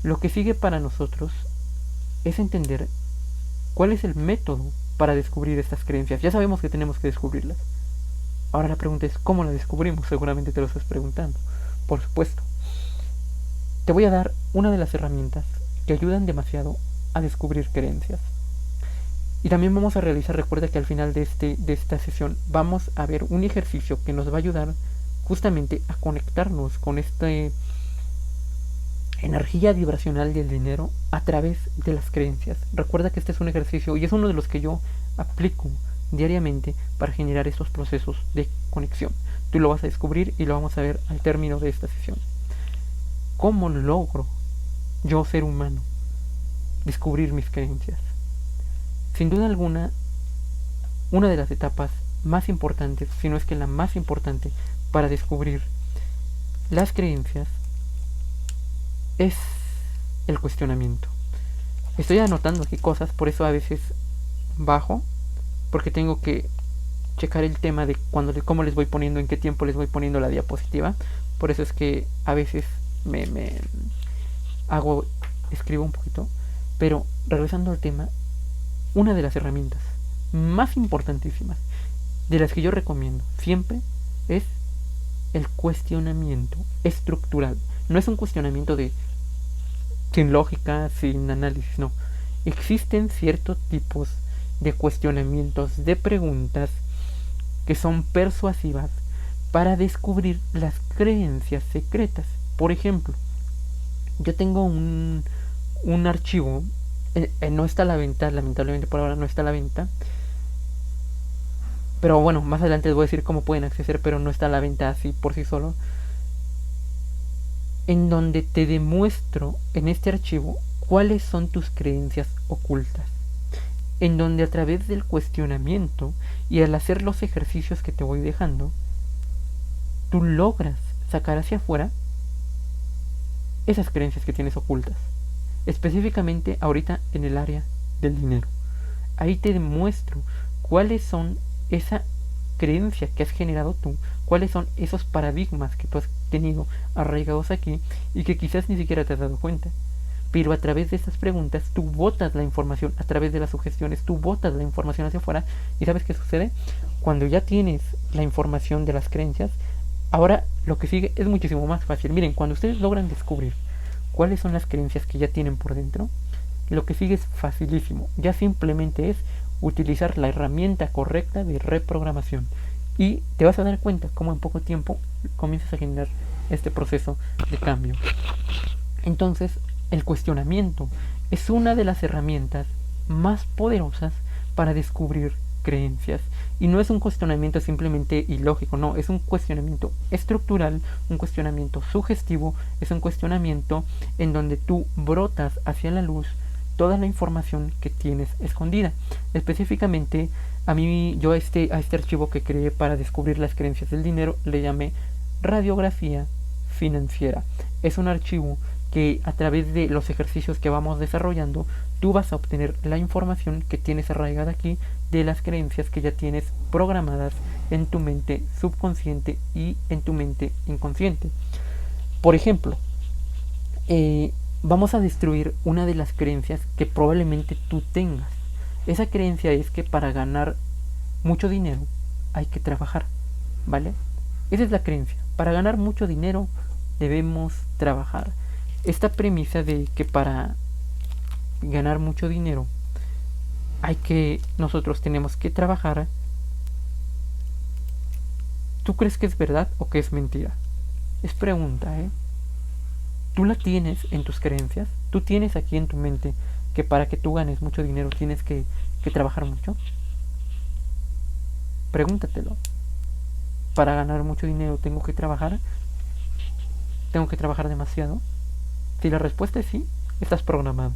Lo que sigue para nosotros es entender cuál es el método para descubrir estas creencias. Ya sabemos que tenemos que descubrirlas. Ahora la pregunta es, ¿cómo la descubrimos? Seguramente te lo estás preguntando. Por supuesto. Te voy a dar una de las herramientas que ayudan demasiado a descubrir creencias. Y también vamos a realizar, recuerda que al final de esta sesión vamos a ver un ejercicio que nos va a ayudar justamente a conectarnos con esta energía vibracional del dinero a través de las creencias. Recuerda que este es un ejercicio y es uno de los que yo aplico diariamente para generar estos procesos de conexión. Tú lo vas a descubrir y lo vamos a ver al término de esta sesión. ¿Cómo logro yo, ser humano, descubrir mis creencias? Sin duda alguna, una de las etapas más importantes, si no es que la más importante para descubrir las creencias, es el cuestionamiento. Estoy anotando aquí cosas, por eso a veces bajo, porque tengo que checar el tema de cómo les voy poniendo, en qué tiempo les voy poniendo la diapositiva. Por eso es que a veces escribo un poquito. Pero regresando al tema, una de las herramientas más importantísimas, de las que yo recomiendo siempre, es el cuestionamiento estructural. No es un cuestionamiento sin lógica, sin análisis, no. Existen ciertos tipos de cuestionamientos, de preguntas que son persuasivas para descubrir las creencias secretas. Por ejemplo, yo tengo un archivo, no está a la venta, lamentablemente por ahora no está a la venta, pero bueno, más adelante les voy a decir cómo pueden acceder, pero no está a la venta así por sí solo, en donde te demuestro en este archivo cuáles son tus creencias ocultas, en donde a través del cuestionamiento y al hacer los ejercicios que te voy dejando, tú logras sacar hacia afuera esas creencias que tienes ocultas, específicamente ahorita en el área del dinero. Ahí te demuestro cuáles son esa creencia que has generado tú, cuáles son esos paradigmas que tú has tenido arraigados aquí y que quizás ni siquiera te has dado cuenta. Pero a través de estas preguntas tú botas la información, a través de las sugestiones tú botas la información hacia afuera. ¿Y sabes qué sucede? Cuando ya tienes la información de las creencias, ahora lo que sigue es muchísimo más fácil. Miren, cuando ustedes logran descubrir cuáles son las creencias que ya tienen por dentro, lo que sigue es facilísimo. Ya simplemente es utilizar la herramienta correcta de reprogramación. Y te vas a dar cuenta cómo en poco tiempo comienzas a generar este proceso de cambio. Entonces, el cuestionamiento es una de las herramientas más poderosas para descubrir creencias. Y no es un cuestionamiento simplemente ilógico, no, es un cuestionamiento estructural, un cuestionamiento sugestivo, es un cuestionamiento en donde tú brotas hacia la luz toda la información que tienes escondida. Específicamente, yo a este archivo que creé para descubrir las creencias del dinero le llamé radiografía financiera. Es un archivo que a través de los ejercicios que vamos desarrollando tú vas a obtener la información que tienes arraigada aquí de las creencias que ya tienes programadas en tu mente subconsciente y en tu mente inconsciente. Por ejemplo, vamos a destruir una de las creencias que probablemente tú tengas. Esa creencia es que para ganar mucho dinero hay que trabajar, ¿vale? Esa es la creencia. Para ganar mucho dinero debemos trabajar. Esta premisa de que para ganar mucho dinero nosotros tenemos que trabajar, ¿tú crees que es verdad o que es mentira? Es pregunta, ¿eh? ¿Tú la tienes en tus creencias? ¿Tú tienes aquí en tu mente que para que tú ganes mucho dinero tienes que trabajar mucho? Pregúntatelo. Para ganar mucho dinero tengo que trabajar. ¿Tengo que trabajar demasiado? Si la respuesta es sí, estás programado.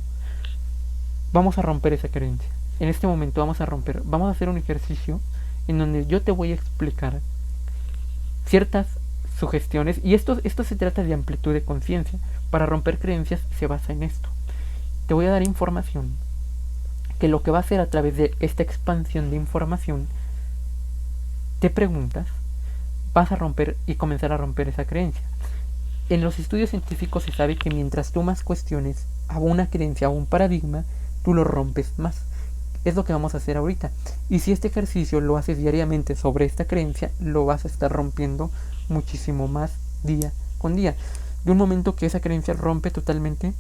Vamos a romper esa creencia. En este momento vamos a hacer un ejercicio en donde yo te voy a explicar ciertas sugestiones, y esto se trata de amplitud de conciencia. Para romper creencias se basa en esto. Te voy a dar información que lo que va a hacer a través de esta expansión de información, te preguntas, vas a romper y comenzar a romper esa creencia. En los estudios científicos se sabe que mientras tú más cuestiones a una creencia o un paradigma, tú lo rompes más. Es lo que vamos a hacer ahorita. Y si este ejercicio lo haces diariamente sobre esta creencia, lo vas a estar rompiendo muchísimo más día con día. De un momento que esa creencia rompe totalmente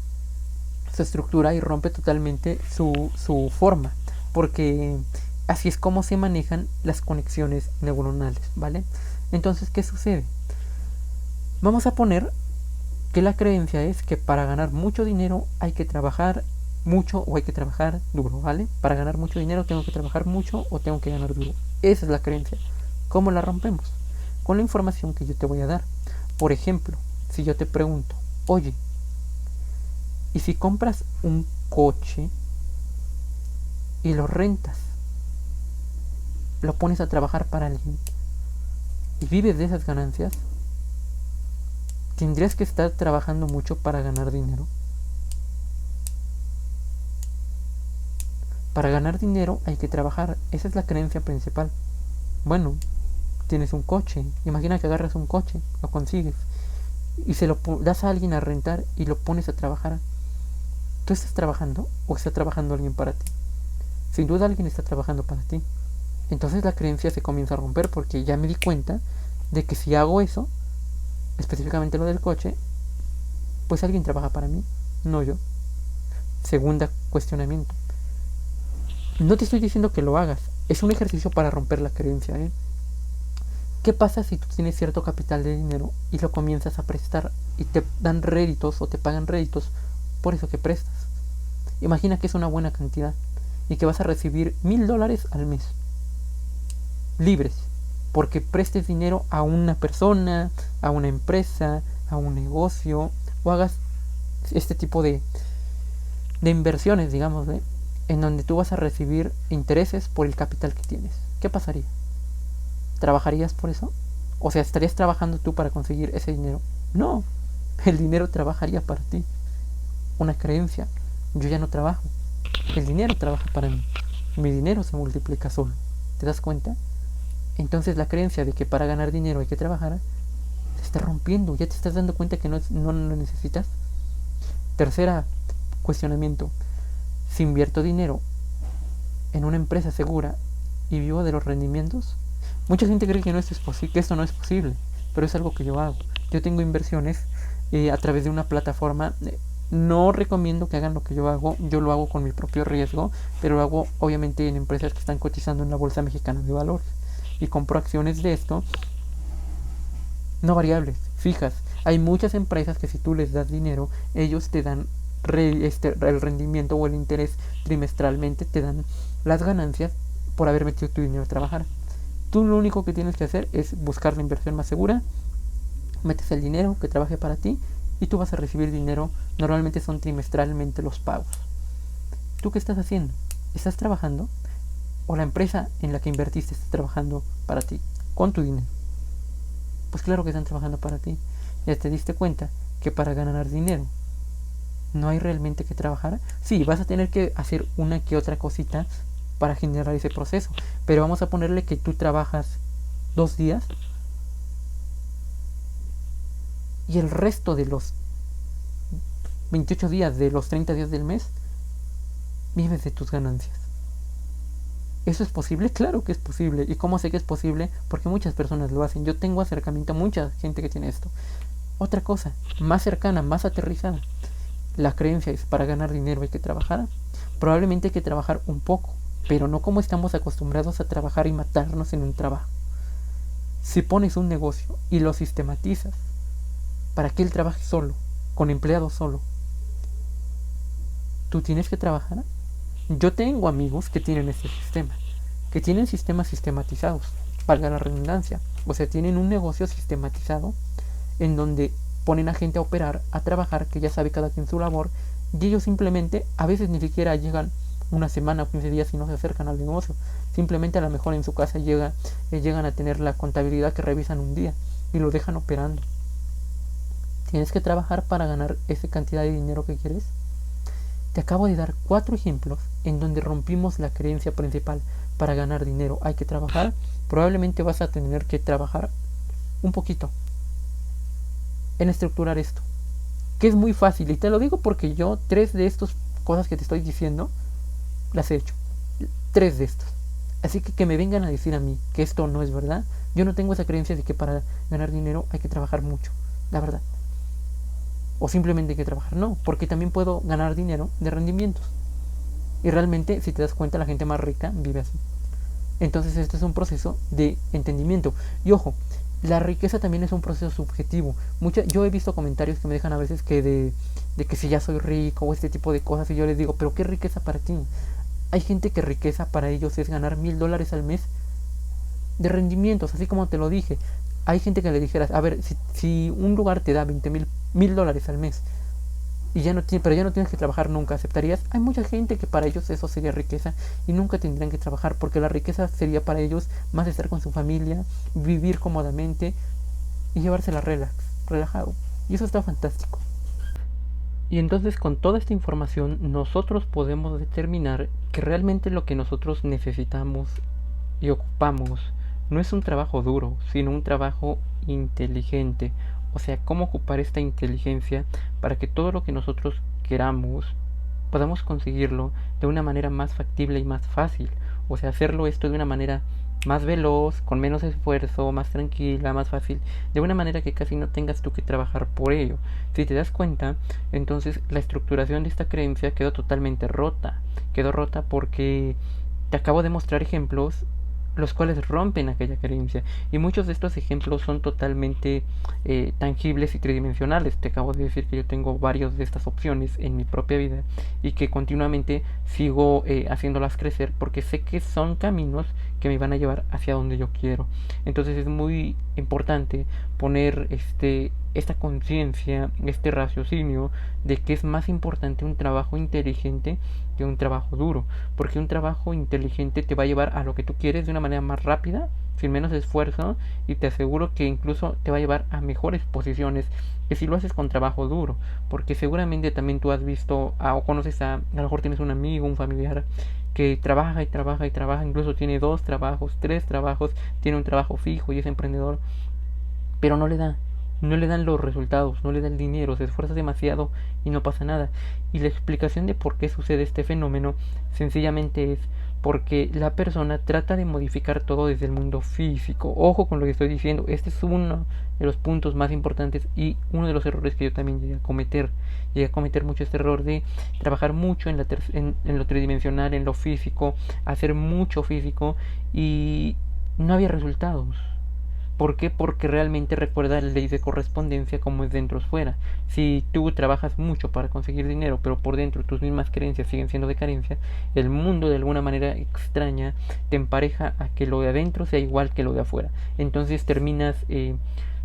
su estructura y rompe totalmente su forma. Porque así es como se manejan las conexiones neuronales, ¿vale? Entonces, ¿qué sucede? Vamos a poner que la creencia es que para ganar mucho dinero hay que trabajar mucho o hay que trabajar duro, ¿vale? Para ganar mucho dinero tengo que trabajar mucho o tengo que ganar duro. Esa es la creencia. ¿Cómo la rompemos? Con la información que yo te voy a dar. Por ejemplo, si yo te pregunto, oye, ¿y si compras un coche y lo rentas? Lo pones a trabajar para alguien y vives de esas ganancias, ¿tendrías que estar trabajando mucho para ganar dinero? Para ganar dinero hay que trabajar. Esa es la creencia principal. Bueno, tienes un coche. Imagina que agarras un coche, lo consigues y se lo das a alguien a rentar y lo pones a trabajar. ¿Tú estás trabajando o está trabajando alguien para ti? Sin duda alguien está trabajando para ti. Entonces la creencia se comienza a romper porque ya me di cuenta de que si hago eso, específicamente lo del coche, pues alguien trabaja para mí, no yo. Segunda cuestionamiento. No te estoy diciendo que lo hagas, es un ejercicio para romper la creencia, ¿eh? ¿Qué pasa si tú tienes cierto capital de dinero y lo comienzas a prestar y te dan réditos o te pagan réditos por eso que prestas? Imagina que es una buena cantidad y que vas a recibir $1,000 al mes, libres, porque prestes dinero a una persona, a una empresa, a un negocio, o hagas este tipo de inversiones, digamos, ¿eh? En donde tú vas a recibir intereses por el capital que tienes. ¿Qué pasaría? ¿Trabajarías por eso? O sea, ¿estarías trabajando tú para conseguir ese dinero? No, el dinero trabajaría para ti. Una creencia. Yo ya no trabajo. El dinero trabaja para mí. Mi dinero se multiplica solo. ¿Te das cuenta? Entonces la creencia de que para ganar dinero hay que trabajar se está rompiendo. ¿Ya te estás dando cuenta que no lo necesitas? Tercera cuestionamiento. Si invierto dinero en una empresa segura y vivo de los rendimientos, mucha gente cree que esto no es posible, pero es algo que yo hago. Yo tengo inversiones a través de una plataforma. No recomiendo que hagan lo que yo hago. Yo lo hago con mi propio riesgo, pero lo hago obviamente en empresas que están cotizando en la Bolsa Mexicana de Valores y compro acciones de esto, no variables, fijas. Hay muchas empresas que si tú les das dinero, ellos te dan el rendimiento o el interés trimestralmente, te dan las ganancias por haber metido tu dinero a trabajar. Tú lo único que tienes que hacer es buscar la inversión más segura, metes el dinero que trabaje para ti y tú vas a recibir dinero. Normalmente son trimestralmente los pagos. ¿Tú qué estás haciendo? ¿Estás trabajando? ¿O la empresa en la que invertiste está trabajando para ti con tu dinero? Pues claro que están trabajando para ti. Ya te diste cuenta que para ganar dinero no hay realmente que trabajar. Sí, vas a tener que hacer una que otra cosita para generar ese proceso, pero vamos a ponerle que tú trabajas 2 días y el resto de los 28 días, de los 30 días del mes, vives de tus ganancias. ¿Eso es posible? Claro que es posible. ¿Y cómo sé que es posible? Porque muchas personas lo hacen. Yo tengo acercamiento a mucha gente que tiene esto. Otra cosa, más cercana, más aterrizada. La creencia es, para ganar dinero hay que trabajar. Probablemente hay que trabajar un poco, pero no como estamos acostumbrados a trabajar y matarnos en un trabajo. Si pones un negocio y lo sistematizas para que él trabaje solo, con empleados solo, tú tienes que trabajar. Yo tengo amigos que tienen este sistema, que tienen sistemas sistematizados, valga la redundancia. O sea, tienen un negocio sistematizado en donde ponen a gente a operar, a trabajar, que ya sabe cada quien su labor, y ellos simplemente, a veces ni siquiera llegan una semana o 15 días y no se acercan al negocio. Simplemente a lo mejor en su casa llegan a tener la contabilidad que revisan un día y lo dejan operando. ¿Tienes que trabajar para ganar esa cantidad de dinero que quieres? Te acabo de dar 4 ejemplos en donde rompimos la creencia principal. Para ganar dinero hay que trabajar. Probablemente vas a tener que trabajar un poquito en estructurar esto, que es muy fácil, y te lo digo porque yo 3 de estas cosas que te estoy diciendo las he hecho, 3 de estos. Así que me vengan a decir a mí que esto no es verdad. Yo no tengo esa creencia de que para ganar dinero hay que trabajar mucho, la verdad, o simplemente hay que trabajar. No, porque también puedo ganar dinero de rendimientos, y realmente, si te das cuenta, la gente más rica vive así. Entonces este es un proceso de entendimiento. Y ojo, la riqueza también es un proceso subjetivo. Yo he visto comentarios que me dejan a veces que de que si ya soy rico o este tipo de cosas, y yo les digo, pero ¿qué riqueza para ti? Hay gente que riqueza para ellos es ganar $1,000 al mes de rendimientos, así como te lo dije. Hay gente que le dijeras, a ver, si un lugar te da $1,000 al mes y pero ya no tienes que trabajar nunca, ¿aceptarías? Hay mucha gente que para ellos eso sería riqueza y nunca tendrían que trabajar, porque la riqueza sería para ellos más estar con su familia, vivir cómodamente y llevársela relajado. Y eso está fantástico. Y entonces, con toda esta información, nosotros podemos determinar que realmente lo que nosotros necesitamos y ocupamos no es un trabajo duro, sino un trabajo inteligente. O sea, cómo ocupar esta inteligencia para que todo lo que nosotros queramos podamos conseguirlo de una manera más factible y más fácil. O sea, hacerlo esto de una manera más veloz, con menos esfuerzo, más tranquila, más fácil, de una manera que casi no tengas tú que trabajar por ello. Si te das cuenta, entonces la estructuración de esta creencia quedó totalmente rota. Quedó rota porque te acabo de mostrar ejemplos los cuales rompen aquella creencia, y muchos de estos ejemplos son totalmente tangibles y tridimensionales. Te acabo de decir que yo tengo varios de estas opciones en mi propia vida y que continuamente sigo haciéndolas crecer, porque sé que son caminos que me van a llevar hacia donde yo quiero. Entonces es muy importante poner esta conciencia, este raciocinio de que es más importante un trabajo inteligente que un trabajo duro, porque un trabajo inteligente te va a llevar a lo que tú quieres de una manera más rápida, sin menos esfuerzo, y te aseguro que incluso te va a llevar a mejores posiciones que si lo haces con trabajo duro, porque seguramente también tú has visto o conoces a lo mejor tienes un amigo, un familiar que trabaja y trabaja y trabaja, incluso tiene 2 trabajos, 3 trabajos, tiene un trabajo fijo y es emprendedor, pero no le dan los resultados, no le da el dinero, se esfuerza demasiado y no pasa nada. Y la explicación de por qué sucede este fenómeno sencillamente es porque la persona trata de modificar todo desde el mundo físico. Ojo con lo que estoy diciendo, este es uno de los puntos más importantes y uno de los errores que yo también llegué a cometer. Llegué a cometer mucho este error de trabajar mucho en lo tridimensional, en lo físico, hacer mucho físico y no había resultados. ¿Por qué? Porque realmente recuerda la ley de correspondencia, como es dentro es fuera. Si tú trabajas mucho para conseguir dinero, pero por dentro tus mismas creencias siguen siendo de carencia, el mundo de alguna manera extraña te empareja a que lo de adentro sea igual que lo de afuera. Entonces terminas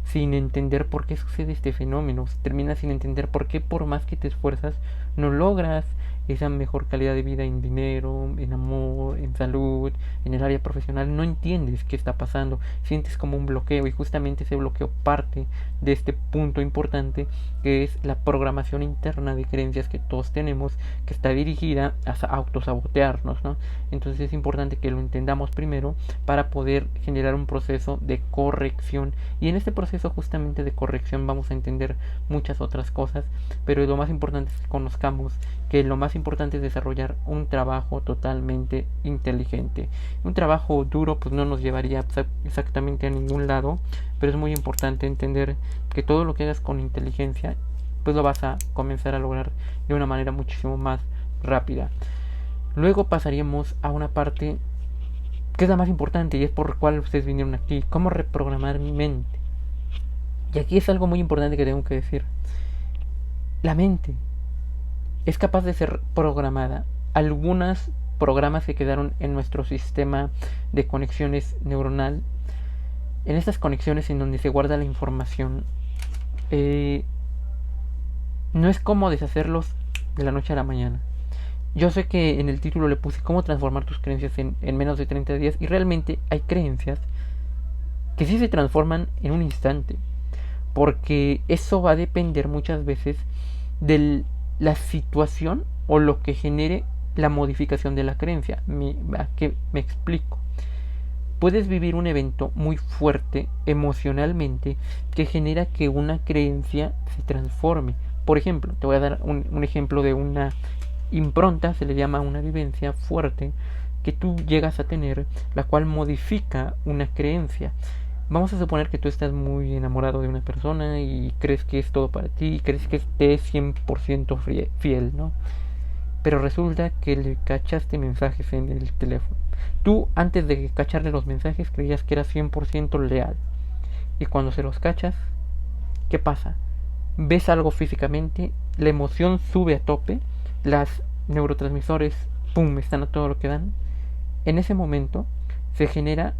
sin entender por qué sucede este fenómeno. Terminas sin entender por qué, por más que te esfuerzas, no logras esa mejor calidad de vida en dinero, en amor, en salud, en el área profesional, no entiendes qué está pasando, sientes como un bloqueo, y justamente ese bloqueo parte de este punto importante que es la programación interna de creencias que todos tenemos, que está dirigida a autosabotearnos, ¿no? Entonces es importante que lo entendamos primero para poder generar un proceso de corrección, y en este proceso justamente de corrección vamos a entender muchas otras cosas, pero lo más importante es que conozcamos que lo más importante es desarrollar un trabajo totalmente inteligente. Un trabajo duro pues no nos llevaría exactamente a ningún lado, pero es muy importante entender que todo lo que hagas con inteligencia pues lo vas a comenzar a lograr de una manera muchísimo más rápida. Luego pasaríamos a una parte que es la más importante y es por la cual ustedes vinieron aquí: cómo reprogramar mi mente. Y aquí es algo muy importante que tengo que decir. La mente es capaz de ser programada. Algunos programas que quedaron en nuestro sistema de conexiones neuronal, en estas conexiones en donde se guarda la información, no es como deshacerlos de la noche a la mañana. Yo sé que en el título le puse cómo transformar tus creencias en menos de 30 días, y realmente hay creencias que sí se transforman en un instante, porque eso va a depender muchas veces de la situación o lo que genere la modificación de la creencia. ¿A qué me explico? Puedes vivir un evento muy fuerte emocionalmente que genera que una creencia se transforme. Por ejemplo, te voy a dar un ejemplo de una impronta, se le llama una vivencia fuerte que tú llegas a tener, la cual modifica una creencia. Vamos a suponer que tú estás muy enamorado de una persona y crees que es todo para ti, crees que te es 100% fiel, ¿no? Pero resulta que le cachaste mensajes en el teléfono. Tú, antes de cacharle los mensajes, creías que era 100% leal. Y cuando se los cachas, ¿qué pasa? Ves algo físicamente, la emoción sube a tope, las neurotransmisores, ¡pum!, están a todo lo que dan. En ese momento se genera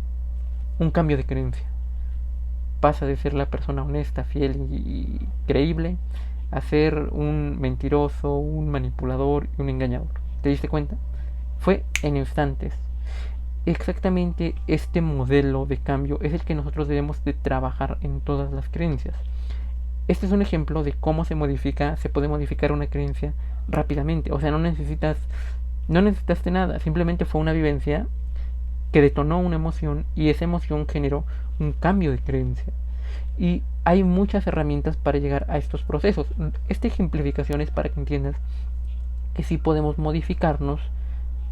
un cambio de creencia. Pasa de ser la persona honesta, fiel y creíble a ser un mentiroso, un manipulador y un engañador. ¿Te diste cuenta? Fue en instantes. Exactamente este modelo de cambio es el que nosotros debemos de trabajar en todas las creencias. Este es un ejemplo de cómo se puede modificar una creencia rápidamente. O sea, no necesitaste nada, simplemente fue una vivencia que detonó una emoción y esa emoción generó un cambio de creencia. Y hay muchas herramientas para llegar a estos procesos. Esta ejemplificación es para que entiendas que sí podemos modificarnos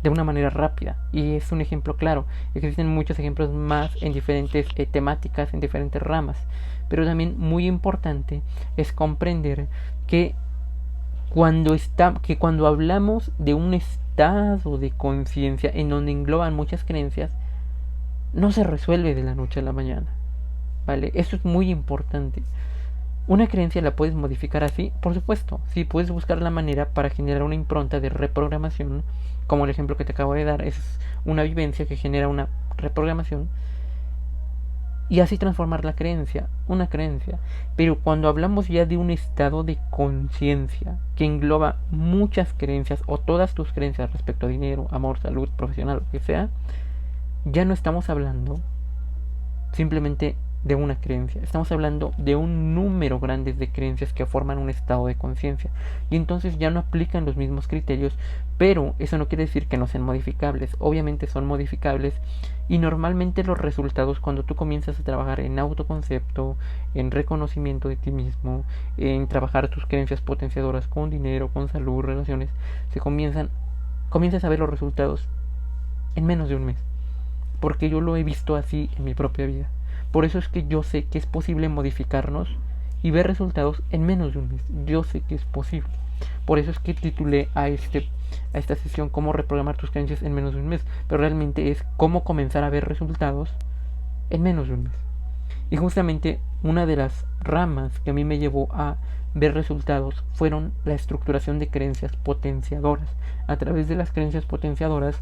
de una manera rápida, y es un ejemplo claro. Existen muchos ejemplos más en diferentes temáticas, en diferentes ramas, pero también muy importante es comprender que cuando hablamos de un estado de conciencia en donde engloban muchas creencias, no se resuelve de la noche a la mañana, ¿vale? Eso es muy importante. Una creencia la puedes modificar así, por supuesto. Sí, puedes buscar la manera para generar una impronta de reprogramación, como el ejemplo que te acabo de dar. Es una vivencia que genera una reprogramación y así transformar la creencia, una creencia. Pero cuando hablamos ya de un estado de conciencia que engloba muchas creencias o todas tus creencias respecto a dinero, amor, salud, profesional, lo que sea, ya no estamos hablando simplemente de una creencia, estamos hablando de un número grande de creencias que forman un estado de conciencia, y entonces ya no aplican los mismos criterios, pero eso no quiere decir que no sean modificables. Obviamente son modificables, y normalmente los resultados, cuando tú comienzas a trabajar en autoconcepto, en reconocimiento de ti mismo, en trabajar tus creencias potenciadoras con dinero, con salud, relaciones, comienzas a ver los resultados en menos de un mes, porque yo lo he visto así en mi propia vida. Por eso es que yo sé que es posible modificarnos y ver resultados en menos de un mes. Yo sé que es posible. Por eso es que titulé a esta sesión cómo reprogramar tus creencias en menos de un mes. Pero realmente es cómo comenzar a ver resultados en menos de un mes. Y justamente una de las ramas que a mí me llevó a ver resultados fueron la estructuración de creencias potenciadoras. A través de las creencias potenciadoras,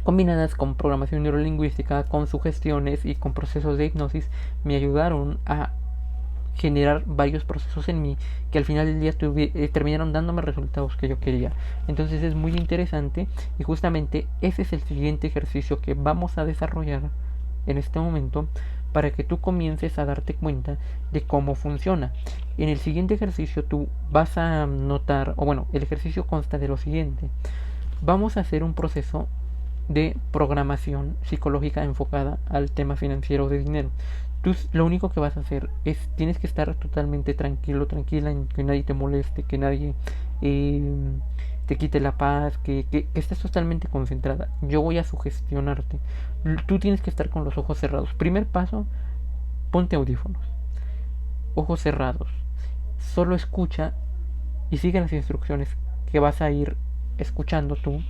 combinadas con programación neurolingüística, con sugestiones y con procesos de hipnosis, me ayudaron a generar varios procesos en mí que al final del día terminaron dándome resultados que yo quería. Entonces es muy interesante y justamente ese es el siguiente ejercicio que vamos a desarrollar en este momento para que tú comiences a darte cuenta de cómo funciona. En el siguiente ejercicio tú vas a notar, o bueno, el ejercicio consta de lo siguiente. Vamos a hacer un proceso de programación psicológica enfocada al tema financiero de dinero. Tú lo único que vas a hacer es, tienes que estar totalmente tranquilo, tranquila, en que nadie te moleste, que nadie te quite la paz, que estés totalmente concentrada. Yo voy a sugestionarte. Tú tienes que estar con los ojos cerrados. Primer paso, ponte audífonos, ojos cerrados. Solo escucha y sigue las instrucciones que vas a ir escuchando tú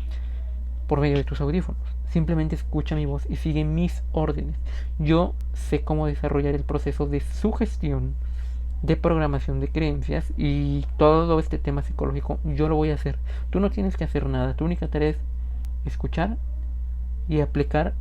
por medio de tus audífonos. Simplemente escucha mi voz y sigue mis órdenes. Yo sé cómo desarrollar el proceso de sugestión, de programación de creencias y todo este tema psicológico. Yo lo voy a hacer. Tú no tienes que hacer nada. Tu única tarea es escuchar y aplicar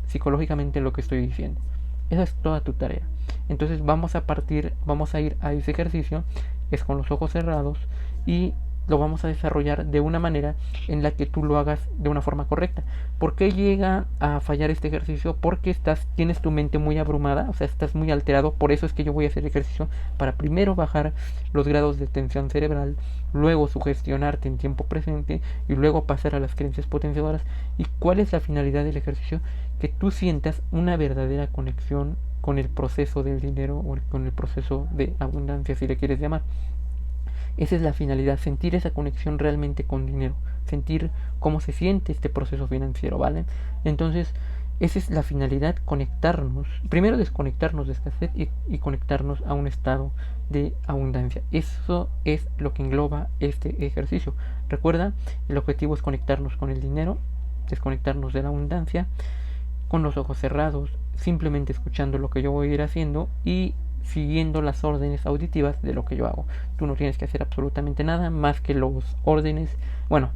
psicológicamente lo que estoy diciendo. Esa es toda tu tarea. Entonces vamos a ir a ese ejercicio, es con los ojos cerrados y lo vamos a desarrollar de una manera en la que tú lo hagas de una forma correcta. ¿Por qué llega a fallar este ejercicio? Porque tienes tu mente muy abrumada, o sea, estás muy alterado. Por eso es que yo voy a hacer ejercicio para primero bajar los grados de tensión cerebral, luego sugestionarte en tiempo presente y luego pasar a las creencias potenciadoras. ¿Y cuál es la finalidad del ejercicio? Que tú sientas una verdadera conexión con el proceso del dinero o con el proceso de abundancia, si le quieres llamar. Esa es la finalidad, sentir esa conexión realmente con dinero, sentir cómo se siente este proceso financiero, ¿vale? Entonces, esa es la finalidad, conectarnos, primero desconectarnos de escasez y conectarnos a un estado de abundancia. Eso es lo que engloba este ejercicio. Recuerda, el objetivo es conectarnos con el dinero, desconectarnos de la abundancia, con los ojos cerrados, simplemente escuchando lo que yo voy a ir haciendo y siguiendo las órdenes auditivas de lo que yo hago. Tú no tienes que hacer absolutamente nada más que los órdenes, bueno,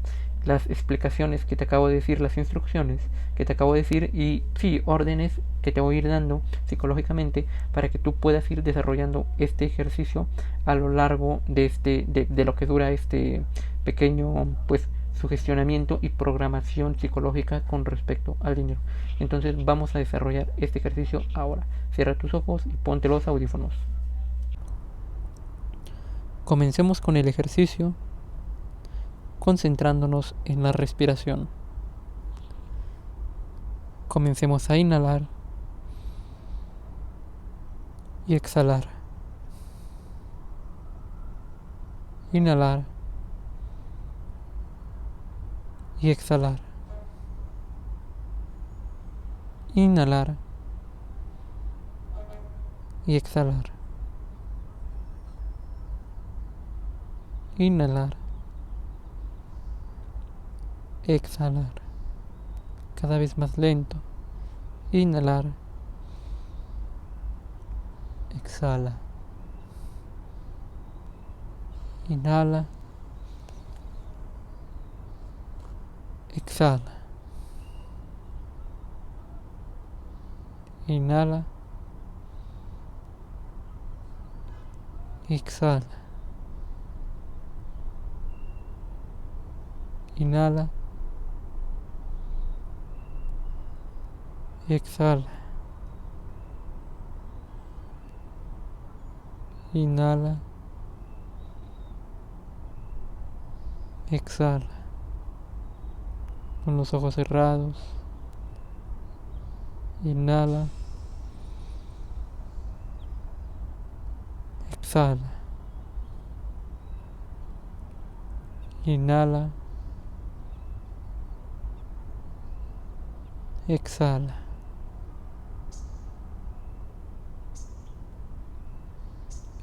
las explicaciones que te acabo de decir, las instrucciones que te acabo de decir y sí, órdenes que te voy a ir dando psicológicamente para que tú puedas ir desarrollando este ejercicio a lo largo de lo que dura este pequeño pues sugestionamiento y programación psicológica con respecto al dinero. Entonces vamos a desarrollar este ejercicio ahora. Cierra tus ojos y ponte los audífonos. Comencemos con el ejercicio concentrándonos en la respiración. Comencemos a inhalar y exhalar. Inhalar y exhalar. Inhalar y exhalar. Inhalar. Exhalar. Cada vez más lento. Inhalar. Exhala. Inhala. Exhala. Inhala. Exhala. Inhala. Exhala. Inhala. Exhala. Con los ojos cerrados. Inhala. Exhala. Inhala. Exhala.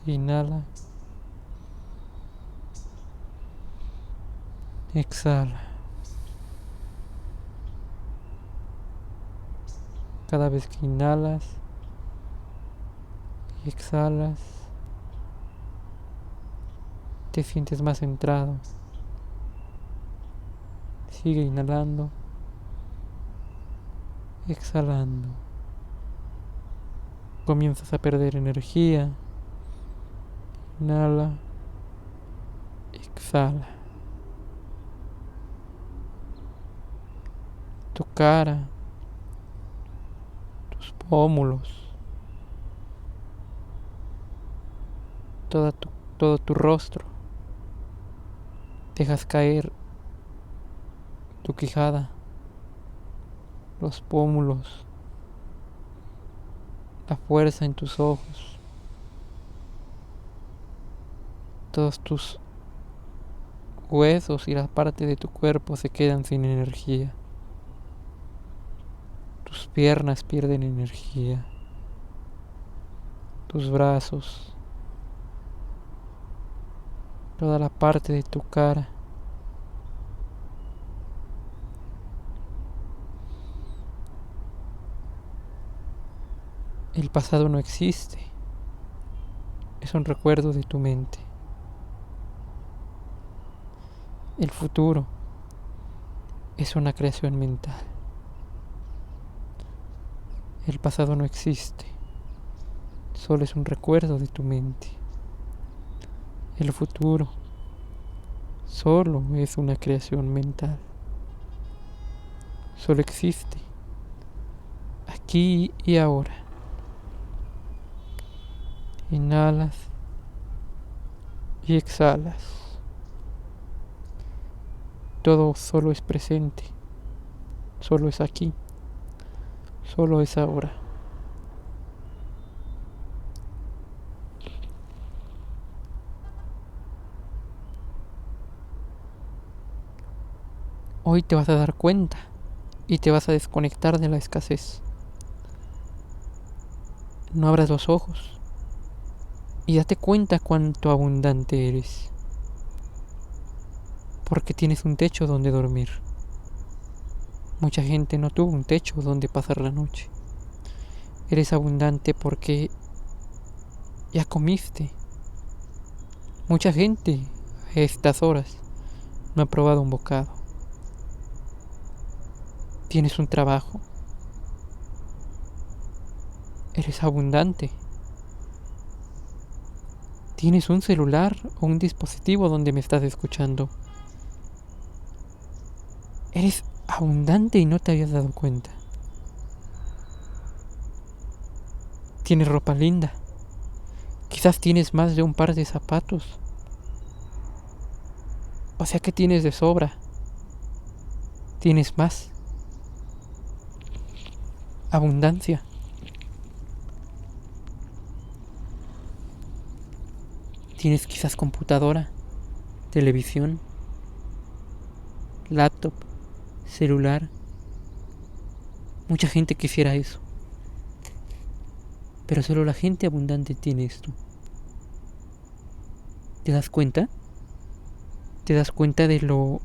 Inhala. Exhala. Cada vez que inhalas y exhalas, te sientes más centrado. Sigue inhalando, exhalando. Comienzas a perder energía, Inhala, exhala. Tu cara, tus pómulos, todo tu rostro. Dejas caer tu quijada, los pómulos, la fuerza en tus ojos, todos tus huesos y la parte de tu cuerpo se quedan sin energía. Tus piernas pierden energía, tus brazos, toda la parte de tu cara. El pasado no existe, es un recuerdo de tu mente. El futuro es una creación mental. El pasado no existe, solo es un recuerdo de tu mente. El futuro solo es una creación mental. Solo existe aquí y ahora. Inhalas y exhalas. Todo solo es presente, solo es aquí, solo es ahora. Hoy te vas a dar cuenta y te vas a desconectar de la escasez. No abras los ojos y date cuenta cuánto abundante eres, porque tienes un techo donde dormir. Mucha gente no tuvo un techo donde pasar la noche. Eres abundante porque ya comiste. Mucha gente a estas horas no ha probado un bocado. Tienes un trabajo. Eres abundante. Tienes un celular o un dispositivo donde me estás escuchando. Eres abundante y no te habías dado cuenta. Tienes ropa linda. Quizás tienes más de un par de zapatos. O sea que tienes de sobra. Tienes más. Abundancia. Tienes quizás computadora, televisión, laptop, celular. Mucha gente quisiera eso. Pero solo la gente abundante tiene esto. ¿Te das cuenta? ¿Te das cuenta de lo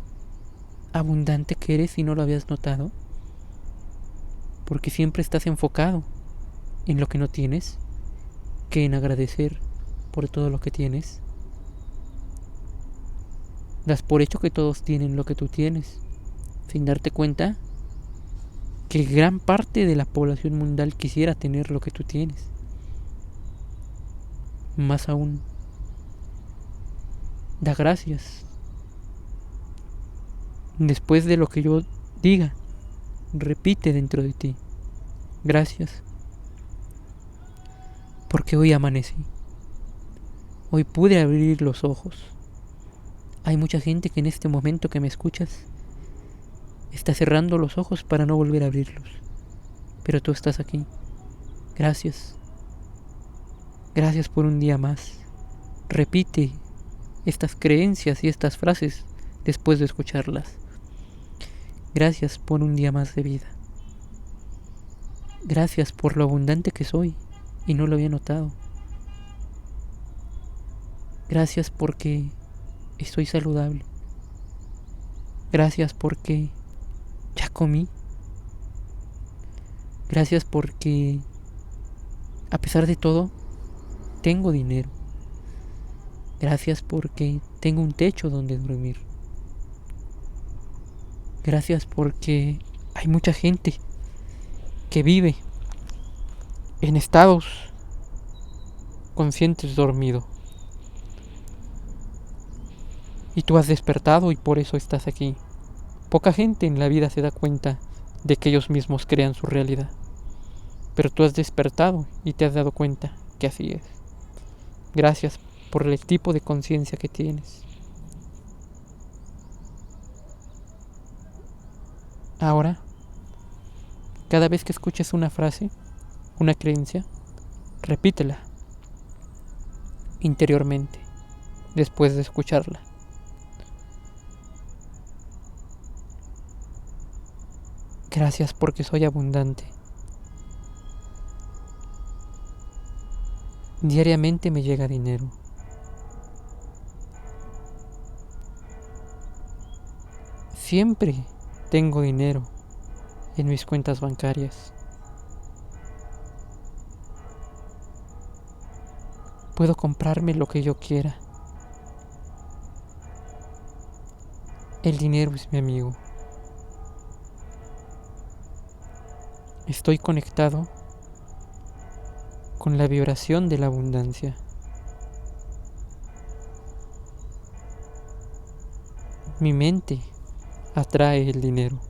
abundante que eres y no lo habías notado? Porque siempre estás enfocado en lo que no tienes, que en agradecer por todo lo que tienes. Das por hecho que todos tienen lo que tú tienes, sin darte cuenta que gran parte de la población mundial quisiera tener lo que tú tienes. Más aún, da gracias. Después de lo que yo diga, repite dentro de ti: gracias, porque hoy amanecí. Hoy pude abrir los ojos. Hay mucha gente que en este momento que me escuchas está cerrando los ojos para no volver a abrirlos. Pero tú estás aquí. Gracias. Gracias por un día más. Repite estas creencias y estas frases después de escucharlas. Gracias por un día más de vida. Gracias por lo abundante que soy y no lo había notado. Gracias porque estoy saludable. Gracias porque ya comí. Gracias porque a pesar de todo tengo dinero. Gracias porque tengo un techo donde dormir. Gracias porque hay mucha gente que vive en estados conscientes dormido. Y tú has despertado y por eso estás aquí. Poca gente en la vida se da cuenta de que ellos mismos crean su realidad. Pero tú has despertado y te has dado cuenta que así es. Gracias por el tipo de conciencia que tienes. Ahora, cada vez que escuches una frase, una creencia, repítela interiormente después de escucharla. Gracias porque soy abundante. Diariamente me llega dinero. Siempre tengo dinero en mis cuentas bancarias. Puedo comprarme lo que yo quiera. El dinero es mi amigo. Estoy conectado con la vibración de la abundancia. Mi mente atrae el dinero.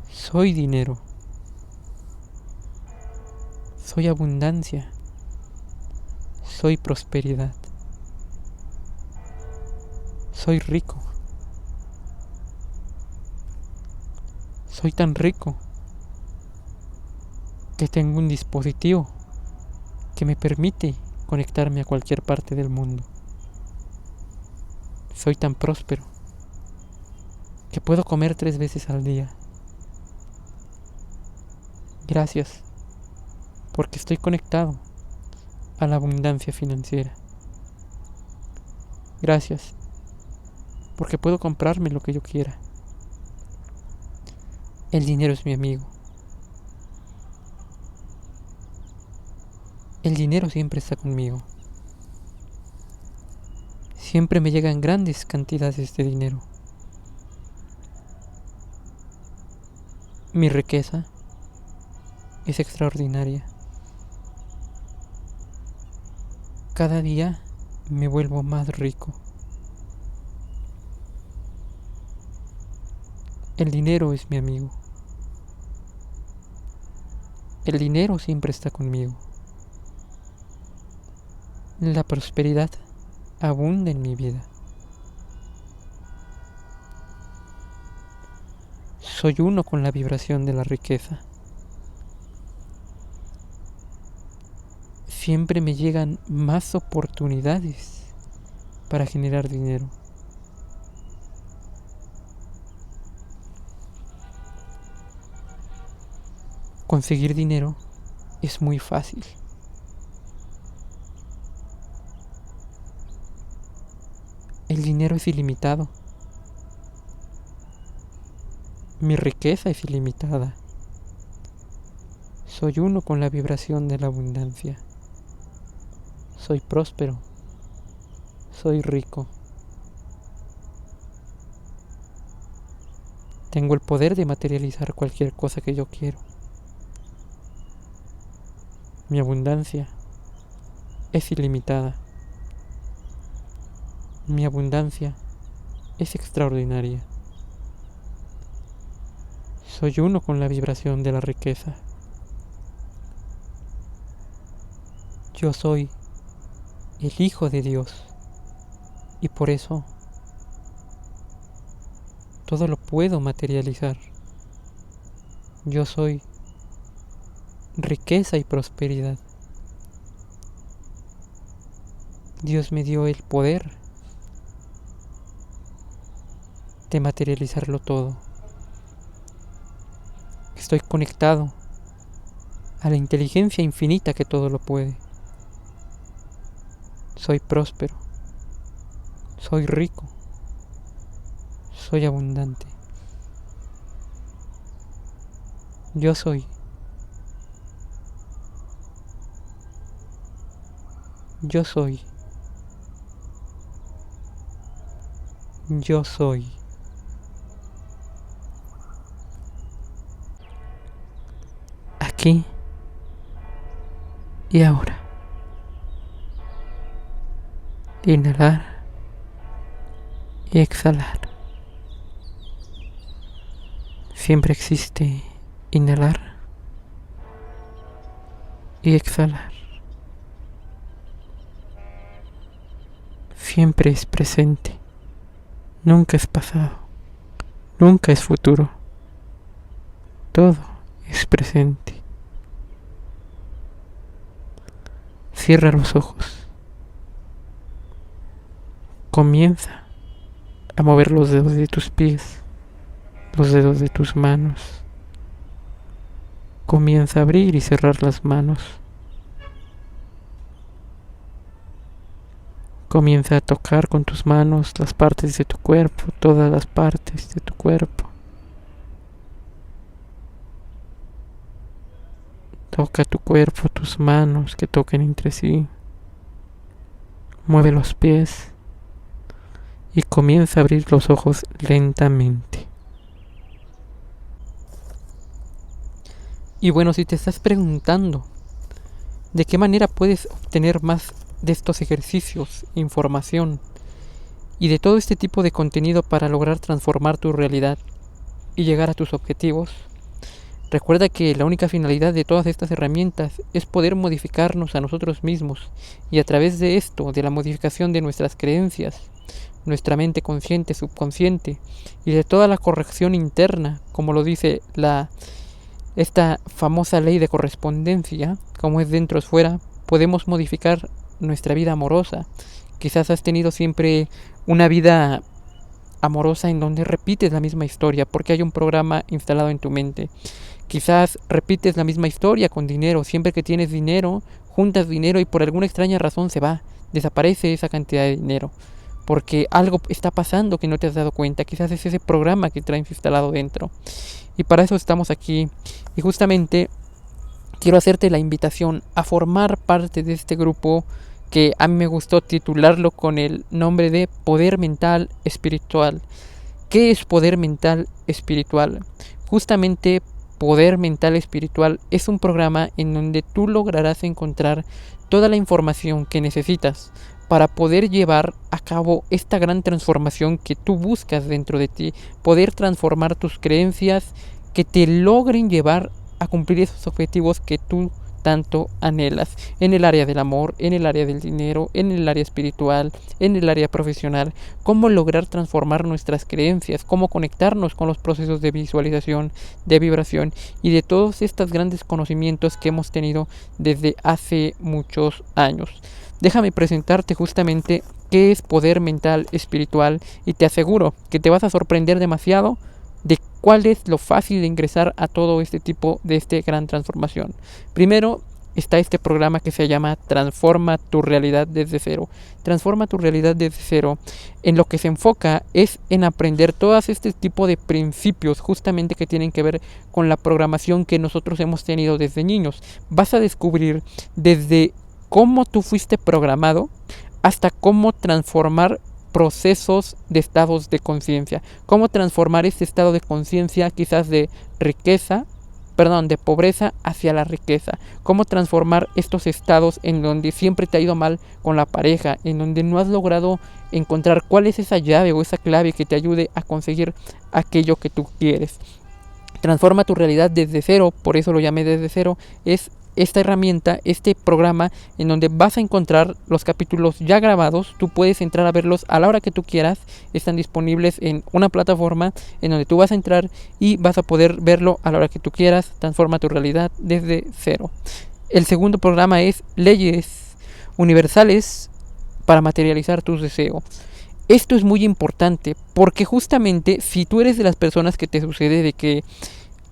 Soy dinero. Soy abundancia. Soy prosperidad. Soy rico. Soy tan rico que tengo un dispositivo que me permite conectarme a cualquier parte del mundo. Soy tan próspero que puedo comer 3 veces al día. Gracias, porque estoy conectado a la abundancia financiera. Gracias, porque puedo comprarme lo que yo quiera. El dinero es mi amigo. El dinero siempre está conmigo. Siempre me llegan grandes cantidades de dinero. Mi riqueza es extraordinaria. Cada día me vuelvo más rico. El dinero es mi amigo. El dinero siempre está conmigo. La prosperidad abunda en mi vida. Soy uno con la vibración de la riqueza. Siempre me llegan más oportunidades para generar dinero. Conseguir dinero es muy fácil. El dinero es ilimitado. Mi riqueza es ilimitada. Soy uno con la vibración de la abundancia. Soy próspero. Soy rico. Tengo el poder de materializar cualquier cosa que yo quiero. Mi abundancia es ilimitada. Mi abundancia es extraordinaria. Soy uno con la vibración de la riqueza. Yo soy el Hijo de Dios y por eso todo lo puedo materializar. Yo soy riqueza y prosperidad. Dios me dio el poder de materializarlo todo. Estoy conectado a la inteligencia infinita que todo lo puede. Soy próspero. Soy rico. Soy abundante. Yo soy. Yo soy. Yo soy. Aquí y ahora. Inhalar. y exhalar. Siempre existe inhalar y exhalar. Siempre es presente, nunca es pasado, nunca es futuro. Todo es presente. Cierra los ojos. Comienza a mover los dedos de tus pies, los dedos de tus manos. Comienza a abrir y cerrar las manos. Comienza a tocar con tus manos las partes de tu cuerpo, todas las partes de tu cuerpo. Toca tu cuerpo, tus manos que toquen entre sí. Mueve los pies y comienza a abrir los ojos lentamente. Y bueno, si te estás preguntando de qué manera puedes obtener más de estos ejercicios, información y de todo este tipo de contenido para lograr transformar tu realidad y llegar a tus objetivos, recuerda que la única finalidad de todas estas herramientas es poder modificarnos a nosotros mismos y a través de esto, de la modificación de nuestras creencias, nuestra mente consciente, subconsciente y de toda la corrección interna, como lo dice esta famosa ley de correspondencia, como es dentro es fuera, podemos modificar nuestra vida amorosa. Quizás has tenido siempre una vida amorosa en donde repites la misma historia porque hay un programa instalado en tu mente. Quizás repites la misma historia con dinero. Siempre que tienes dinero, juntas dinero y por alguna extraña razón desaparece esa cantidad de dinero. Porque algo está pasando que no te has dado cuenta. Quizás es ese programa que traes instalado dentro. Y para eso estamos aquí. Y justamente quiero hacerte la invitación a formar parte de este grupo que a mí me gustó titularlo con el nombre de Poder Mental Espiritual. ¿Qué es Poder Mental Espiritual? Justamente Poder Mental Espiritual es un programa en donde tú lograrás encontrar toda la información que necesitas para poder llevar a cabo esta gran transformación que tú buscas dentro de ti, poder transformar tus creencias que te logren llevar a cumplir esos objetivos que tú tanto anhelas, en el área del amor, en el área del dinero, en el área espiritual, en el área profesional, cómo lograr transformar nuestras creencias, cómo conectarnos con los procesos de visualización, de vibración y de todos estos grandes conocimientos que hemos tenido desde hace muchos años. Déjame presentarte justamente qué es Poder Mental Espiritual y te aseguro que te vas a sorprender demasiado de cuál es lo fácil de ingresar a todo este tipo de gran transformación. Primero está este programa que se llama Transforma tu realidad desde cero. Transforma tu realidad desde cero. En lo que se enfoca es en aprender todos este tipo de principios justamente que tienen que ver con la programación que nosotros hemos tenido desde niños. Vas a descubrir desde cómo tú fuiste programado hasta cómo transformar procesos de estados de conciencia, cómo transformar este estado de conciencia quizás de pobreza hacia la riqueza, cómo transformar estos estados en donde siempre te ha ido mal con la pareja, en donde no has logrado encontrar cuál es esa llave o esa clave que te ayude a conseguir aquello que tú quieres. Transforma tu realidad desde cero, por eso lo llamé desde cero, es esta herramienta, este programa en donde vas a encontrar los capítulos ya grabados. Tú puedes entrar a verlos a la hora que tú quieras, están disponibles en una plataforma en donde tú vas a entrar y vas a poder verlo a la hora que tú quieras. Transforma tu realidad desde cero. El segundo programa es Leyes Universales para materializar tus deseos. Esto es muy importante porque justamente si tú eres de las personas que te sucede de que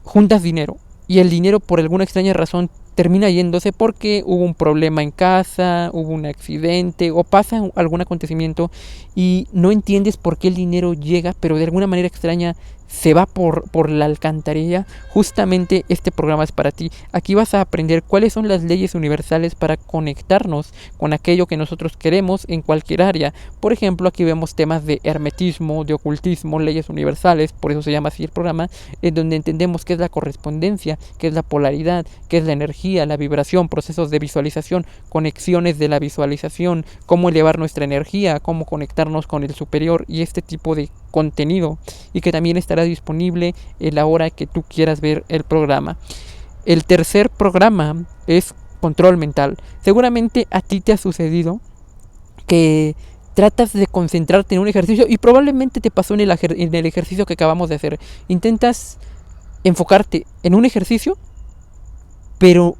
juntas dinero y el dinero por alguna extraña razón termina yéndose porque hubo un problema en casa, hubo un accidente o pasa algún acontecimiento y no entiendes por qué el dinero llega, pero de alguna manera extraña se va por la alcantarilla, justamente este programa es para ti. Aquí vas a aprender cuáles son las leyes universales para conectarnos con aquello que nosotros queremos en cualquier área. Por ejemplo, aquí vemos temas de hermetismo, de ocultismo, leyes universales, por eso se llama así el programa, en donde entendemos qué es la correspondencia, qué es la polaridad, qué es la energía, la vibración, procesos de visualización, conexiones de la visualización, cómo elevar nuestra energía, cómo conectarnos con el superior y este tipo de contenido, y que también estará disponible en la hora que tú quieras ver el programa. El tercer programa es control mental. Seguramente a ti te ha sucedido que tratas de concentrarte en un ejercicio y probablemente te pasó en el ejercicio que acabamos de hacer. Intentas enfocarte en un ejercicio, pero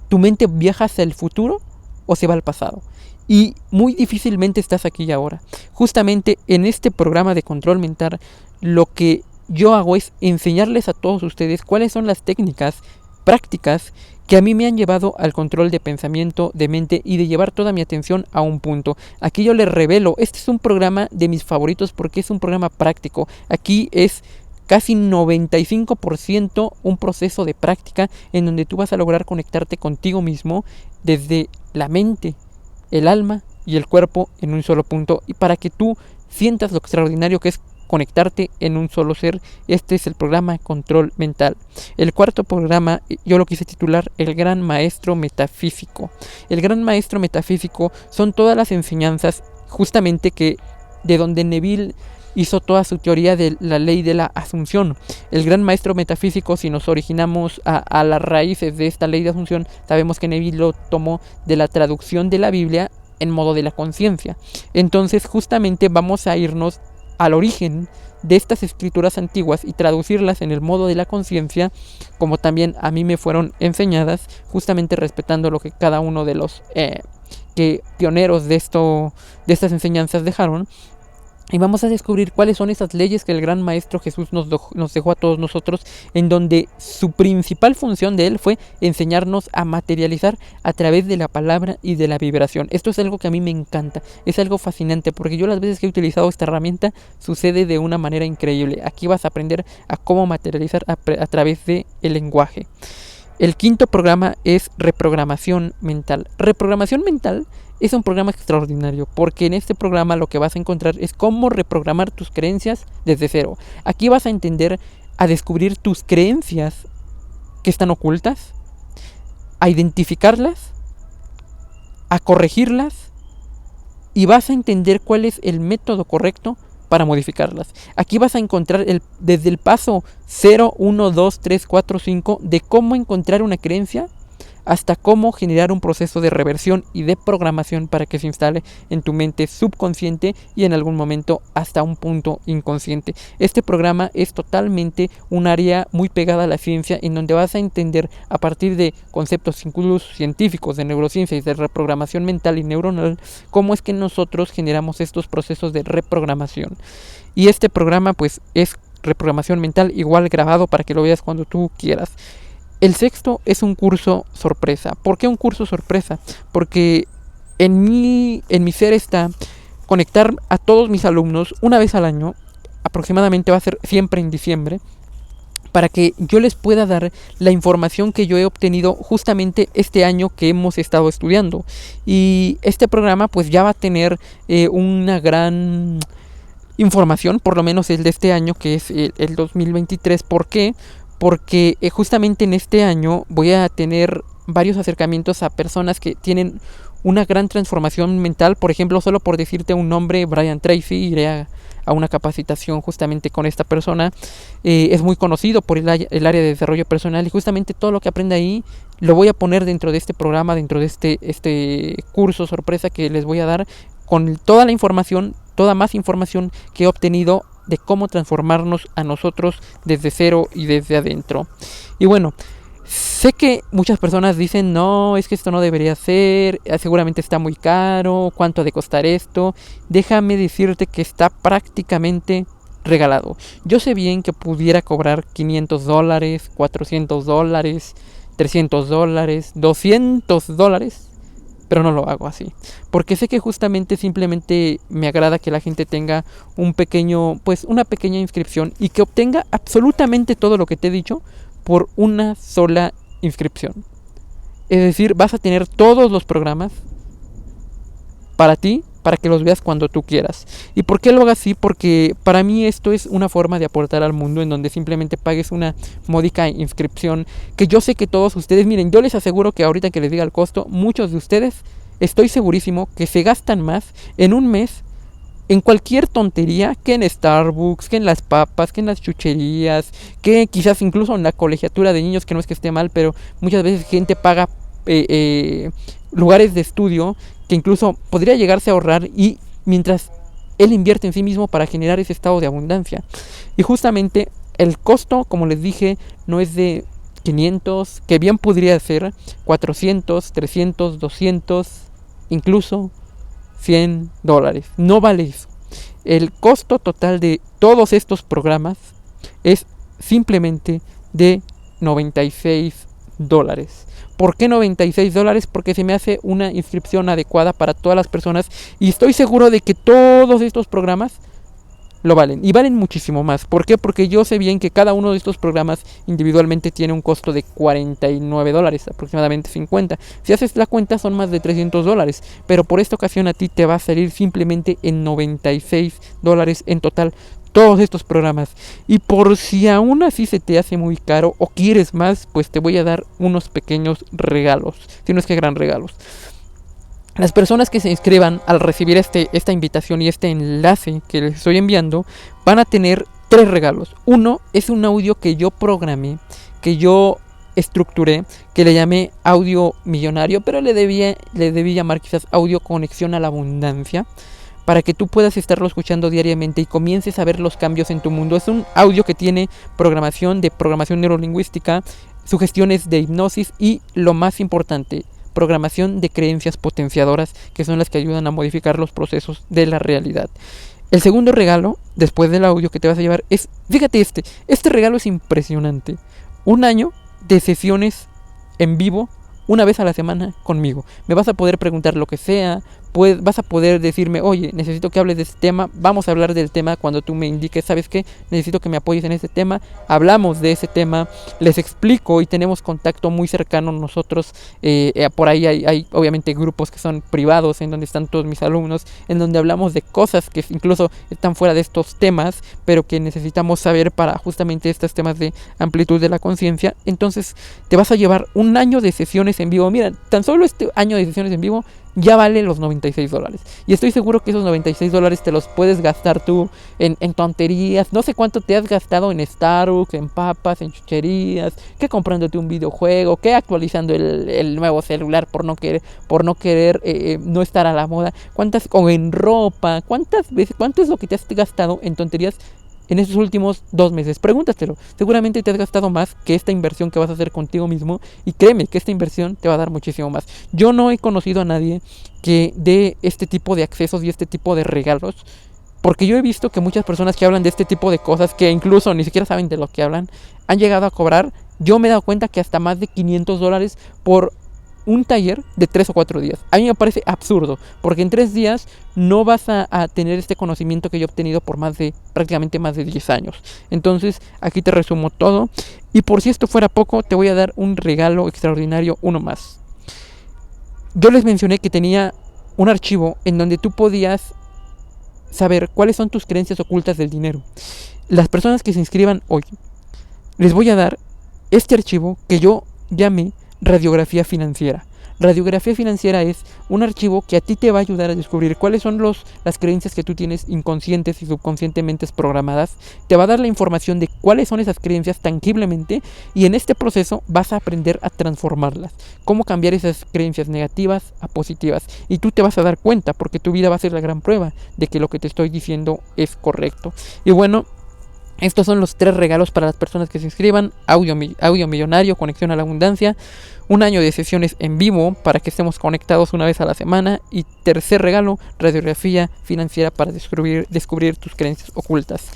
tu mente viaja hacia el futuro o se va al pasado. Y muy difícilmente estás aquí y ahora. Justamente en este programa de control mental, lo que yo hago es enseñarles a todos ustedes cuáles son las técnicas prácticas que a mí me han llevado al control de pensamiento, de mente y de llevar toda mi atención a un punto. Aquí yo les revelo, este es un programa de mis favoritos porque es un programa práctico. Aquí es casi 95% un proceso de práctica en donde tú vas a lograr conectarte contigo mismo desde la mente, el alma y el cuerpo en un solo punto, y para que tú sientas lo extraordinario que es conectarte en un solo ser. Este es el programa Control Mental. El cuarto programa yo lo quise titular El Gran Maestro Metafísico. El Gran Maestro Metafísico son todas las enseñanzas justamente que de donde Neville hizo toda su teoría de la ley de la asunción. El Gran Maestro Metafísico, si nos originamos a las raíces de esta ley de asunción, sabemos que Neville lo tomó de la traducción de la Biblia en modo de la conciencia. Entonces justamente vamos a irnos al origen de estas escrituras antiguas y traducirlas en el modo de la conciencia, como también a mí me fueron enseñadas, justamente respetando lo que cada uno de los pioneros de estas enseñanzas dejaron. Y vamos a descubrir cuáles son esas leyes que el gran maestro Jesús nos dejó a todos nosotros, en donde su principal función de él fue enseñarnos a materializar a través de la palabra y de la vibración. Esto es algo que a mí me encanta, es algo fascinante, porque yo las veces que he utilizado esta herramienta sucede de una manera increíble. Aquí vas a aprender a cómo materializar a través del lenguaje. El quinto programa es reprogramación mental. Reprogramación mental es un programa extraordinario porque en este programa lo que vas a encontrar es cómo reprogramar tus creencias desde cero. Aquí vas a entender a descubrir tus creencias que están ocultas, a identificarlas, a corregirlas y vas a entender cuál es el método correcto para modificarlas. Aquí vas a encontrar desde el paso 0, 1, 2, 3, 4, 5 de cómo encontrar una creencia hasta cómo generar un proceso de reversión y de programación para que se instale en tu mente subconsciente y en algún momento hasta un punto inconsciente. Este programa es totalmente un área muy pegada a la ciencia, en donde vas a entender a partir de conceptos incluso científicos de neurociencia y de reprogramación mental y neuronal cómo es que nosotros generamos estos procesos de reprogramación. Y este programa pues es reprogramación mental, igual grabado para que lo veas cuando tú quieras. El sexto es un curso sorpresa. ¿Por qué un curso sorpresa? Porque en mi ser está conectar a todos mis alumnos una vez al año, aproximadamente va a ser siempre en diciembre, para que yo les pueda dar la información que yo he obtenido justamente este año que hemos estado estudiando. Y este programa pues ya va a tener una gran información, por lo menos el de este año, que es el 2023. ¿Por qué? Porque justamente en este año voy a tener varios acercamientos a personas que tienen una gran transformación mental. Por ejemplo, solo por decirte un nombre, Brian Tracy, iré a una capacitación justamente con esta persona. Es muy conocido por el área de desarrollo personal y justamente todo lo que aprende ahí lo voy a poner dentro de este programa, dentro de este curso sorpresa que les voy a dar, con toda la información, toda más información que he obtenido de cómo transformarnos a nosotros desde cero y desde adentro. Y bueno, sé que muchas personas dicen, no, es que esto no debería ser, seguramente está muy caro, ¿cuánto ha de costar esto? Déjame decirte que está prácticamente regalado. Yo sé bien que pudiera cobrar $500, $400, $300, $200, pero no lo hago así, porque sé que justamente simplemente me agrada que la gente tenga una pequeña inscripción y que obtenga absolutamente todo lo que te he dicho por una sola inscripción. Es decir, vas a tener todos los programas para ti, para que los veas cuando tú quieras. ¿Y por qué lo hago así? Porque para mí esto es una forma de aportar al mundo en donde simplemente pagues una módica inscripción, que yo sé que todos ustedes, miren, yo les aseguro que ahorita que les diga el costo, muchos de ustedes, estoy segurísimo que se gastan más en un mes en cualquier tontería que en Starbucks, que en las papas, que en las chucherías, que quizás incluso en la colegiatura de niños, que no es que esté mal, pero muchas veces gente paga lugares de estudio que incluso podría llegarse a ahorrar, y mientras él invierte en sí mismo para generar ese estado de abundancia. Y justamente el costo, como les dije, no es de 500, que bien podría ser 400, 300, 200, incluso $100. No vale eso. El costo total de todos estos programas es simplemente de $96. ¿Por qué $96? Porque se me hace una inscripción adecuada para todas las personas, y estoy seguro de que todos estos programas lo valen, y valen muchísimo más. ¿Por qué? Porque yo sé bien que cada uno de estos programas individualmente tiene un costo de $49, aproximadamente 50. Si haces la cuenta son más de $300, pero por esta ocasión a ti te va a salir simplemente en $96 en total todos estos programas. Y por si aún así se te hace muy caro o quieres más, pues te voy a dar unos pequeños regalos, si no es que gran regalos. Las personas que se inscriban al recibir esta invitación y este enlace que les estoy enviando van a tener 3 regalos. Uno es un audio que yo programé, que yo estructuré, que le llamé audio millonario, pero le debí llamar quizás audio conexión a la abundancia, para que tú puedas estarlo escuchando diariamente y comiences a ver los cambios en tu mundo. Es un audio que tiene programación neurolingüística, sugestiones de hipnosis y, lo más importante, programación de creencias potenciadoras, que son las que ayudan a modificar los procesos de la realidad. El segundo regalo, después del audio que te vas a llevar, es, fíjate, este regalo es impresionante. 1 año de sesiones en vivo, una vez a la semana conmigo. Me vas a poder preguntar lo que sea, vas a poder decirme, oye, necesito que hables de este tema, vamos a hablar del tema cuando tú me indiques, ¿sabes qué? Necesito que me apoyes en este tema, hablamos de ese tema, les explico y tenemos contacto muy cercano nosotros. Por ahí hay obviamente grupos que son privados, en donde están todos mis alumnos, en donde hablamos de cosas que incluso están fuera de estos temas, pero que necesitamos saber para justamente estos temas de amplitud de la conciencia. Entonces te vas a llevar 1 año de sesiones en vivo. Mira, tan solo este año de sesiones en vivo ya vale los $96. Y estoy seguro que esos $96 te los puedes gastar tú en tonterías. No sé cuánto te has gastado en Starbucks, en papas, en chucherías, que comprándote un videojuego, que actualizando el nuevo celular por no querer no estar a la moda. O en ropa. ¿Cuánto es lo que te has gastado en tonterías en estos últimos 2 meses? Pregúntatelo. Seguramente te has gastado más que esta inversión que vas a hacer contigo mismo, y créeme que esta inversión te va a dar muchísimo más. Yo no he conocido a nadie que dé este tipo de accesos y este tipo de regalos, porque yo he visto que muchas personas que hablan de este tipo de cosas, que incluso ni siquiera saben de lo que hablan, han llegado a cobrar, yo me he dado cuenta que hasta más de $500 por un taller de 3 o 4 días. A mí me parece absurdo, porque en 3 días no vas a tener este conocimiento que yo he obtenido por prácticamente más de 10 años. Entonces, aquí te resumo todo. Y por si esto fuera poco, te voy a dar un regalo extraordinario, uno más. Yo les mencioné que tenía un archivo en donde tú podías saber cuáles son tus creencias ocultas del dinero. Las personas que se inscriban hoy, les voy a dar este archivo que yo llamé Radiografía Financiera. Radiografía Financiera es un archivo que a ti te va a ayudar a descubrir cuáles son las creencias que tú tienes inconscientes y subconscientemente programadas. Te va a dar la información de cuáles son esas creencias tangiblemente, y en este proceso vas a aprender a transformarlas. Cómo cambiar esas creencias negativas a positivas. Y tú te vas a dar cuenta, porque tu vida va a ser la gran prueba de que lo que te estoy diciendo es correcto. Y bueno, estos son los 3 regalos para las personas que se inscriban: audio millonario, conexión a la abundancia, 1 año de sesiones en vivo para que estemos conectados una vez a la semana, y tercer regalo, radiografía financiera para descubrir tus creencias ocultas.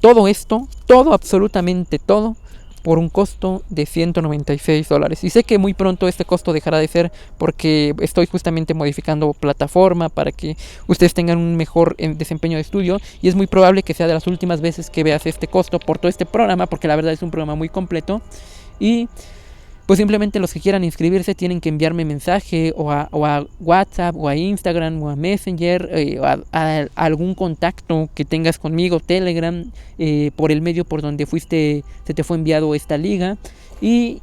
Todo esto, absolutamente todo, por un costo de $196. Y sé que muy pronto este costo dejará de ser, porque estoy justamente modificando plataforma para que ustedes tengan un mejor desempeño de estudio, y es muy probable que sea de las últimas veces que veas este costo por todo este programa, porque la verdad es un programa muy completo. Y pues simplemente los que quieran inscribirse tienen que enviarme mensaje o a WhatsApp o a Instagram o a Messenger, o a algún contacto que tengas conmigo, Telegram, por el medio por donde se te fue enviado esta liga, y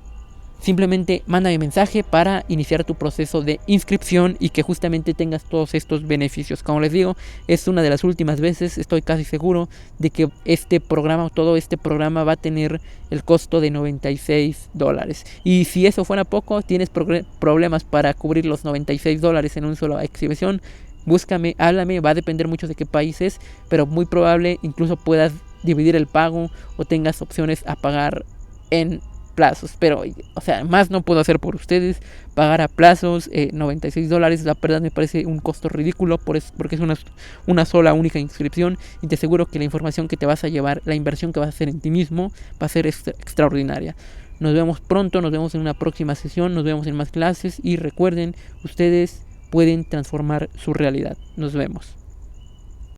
simplemente mándame mensaje para iniciar tu proceso de inscripción y que justamente tengas todos estos beneficios. Como les digo, es una de las últimas veces, estoy casi seguro de que todo este programa va a tener el costo de $96. Y si eso fuera poco, tienes problemas para cubrir los $96 en una sola exhibición, búscame, háblame, va a depender mucho de qué país es, pero muy probable incluso puedas dividir el pago o tengas opciones a pagar en plazos. Pero, o sea, más no puedo hacer por ustedes. Pagar a plazos, $96, la verdad me parece un costo ridículo, porque es una sola única inscripción, y te aseguro que la información que te vas a llevar, la inversión que vas a hacer en ti mismo, va a ser extraordinaria. Nos vemos pronto, nos vemos en una próxima sesión, nos vemos en más clases, y recuerden, ustedes pueden transformar su realidad. Nos vemos.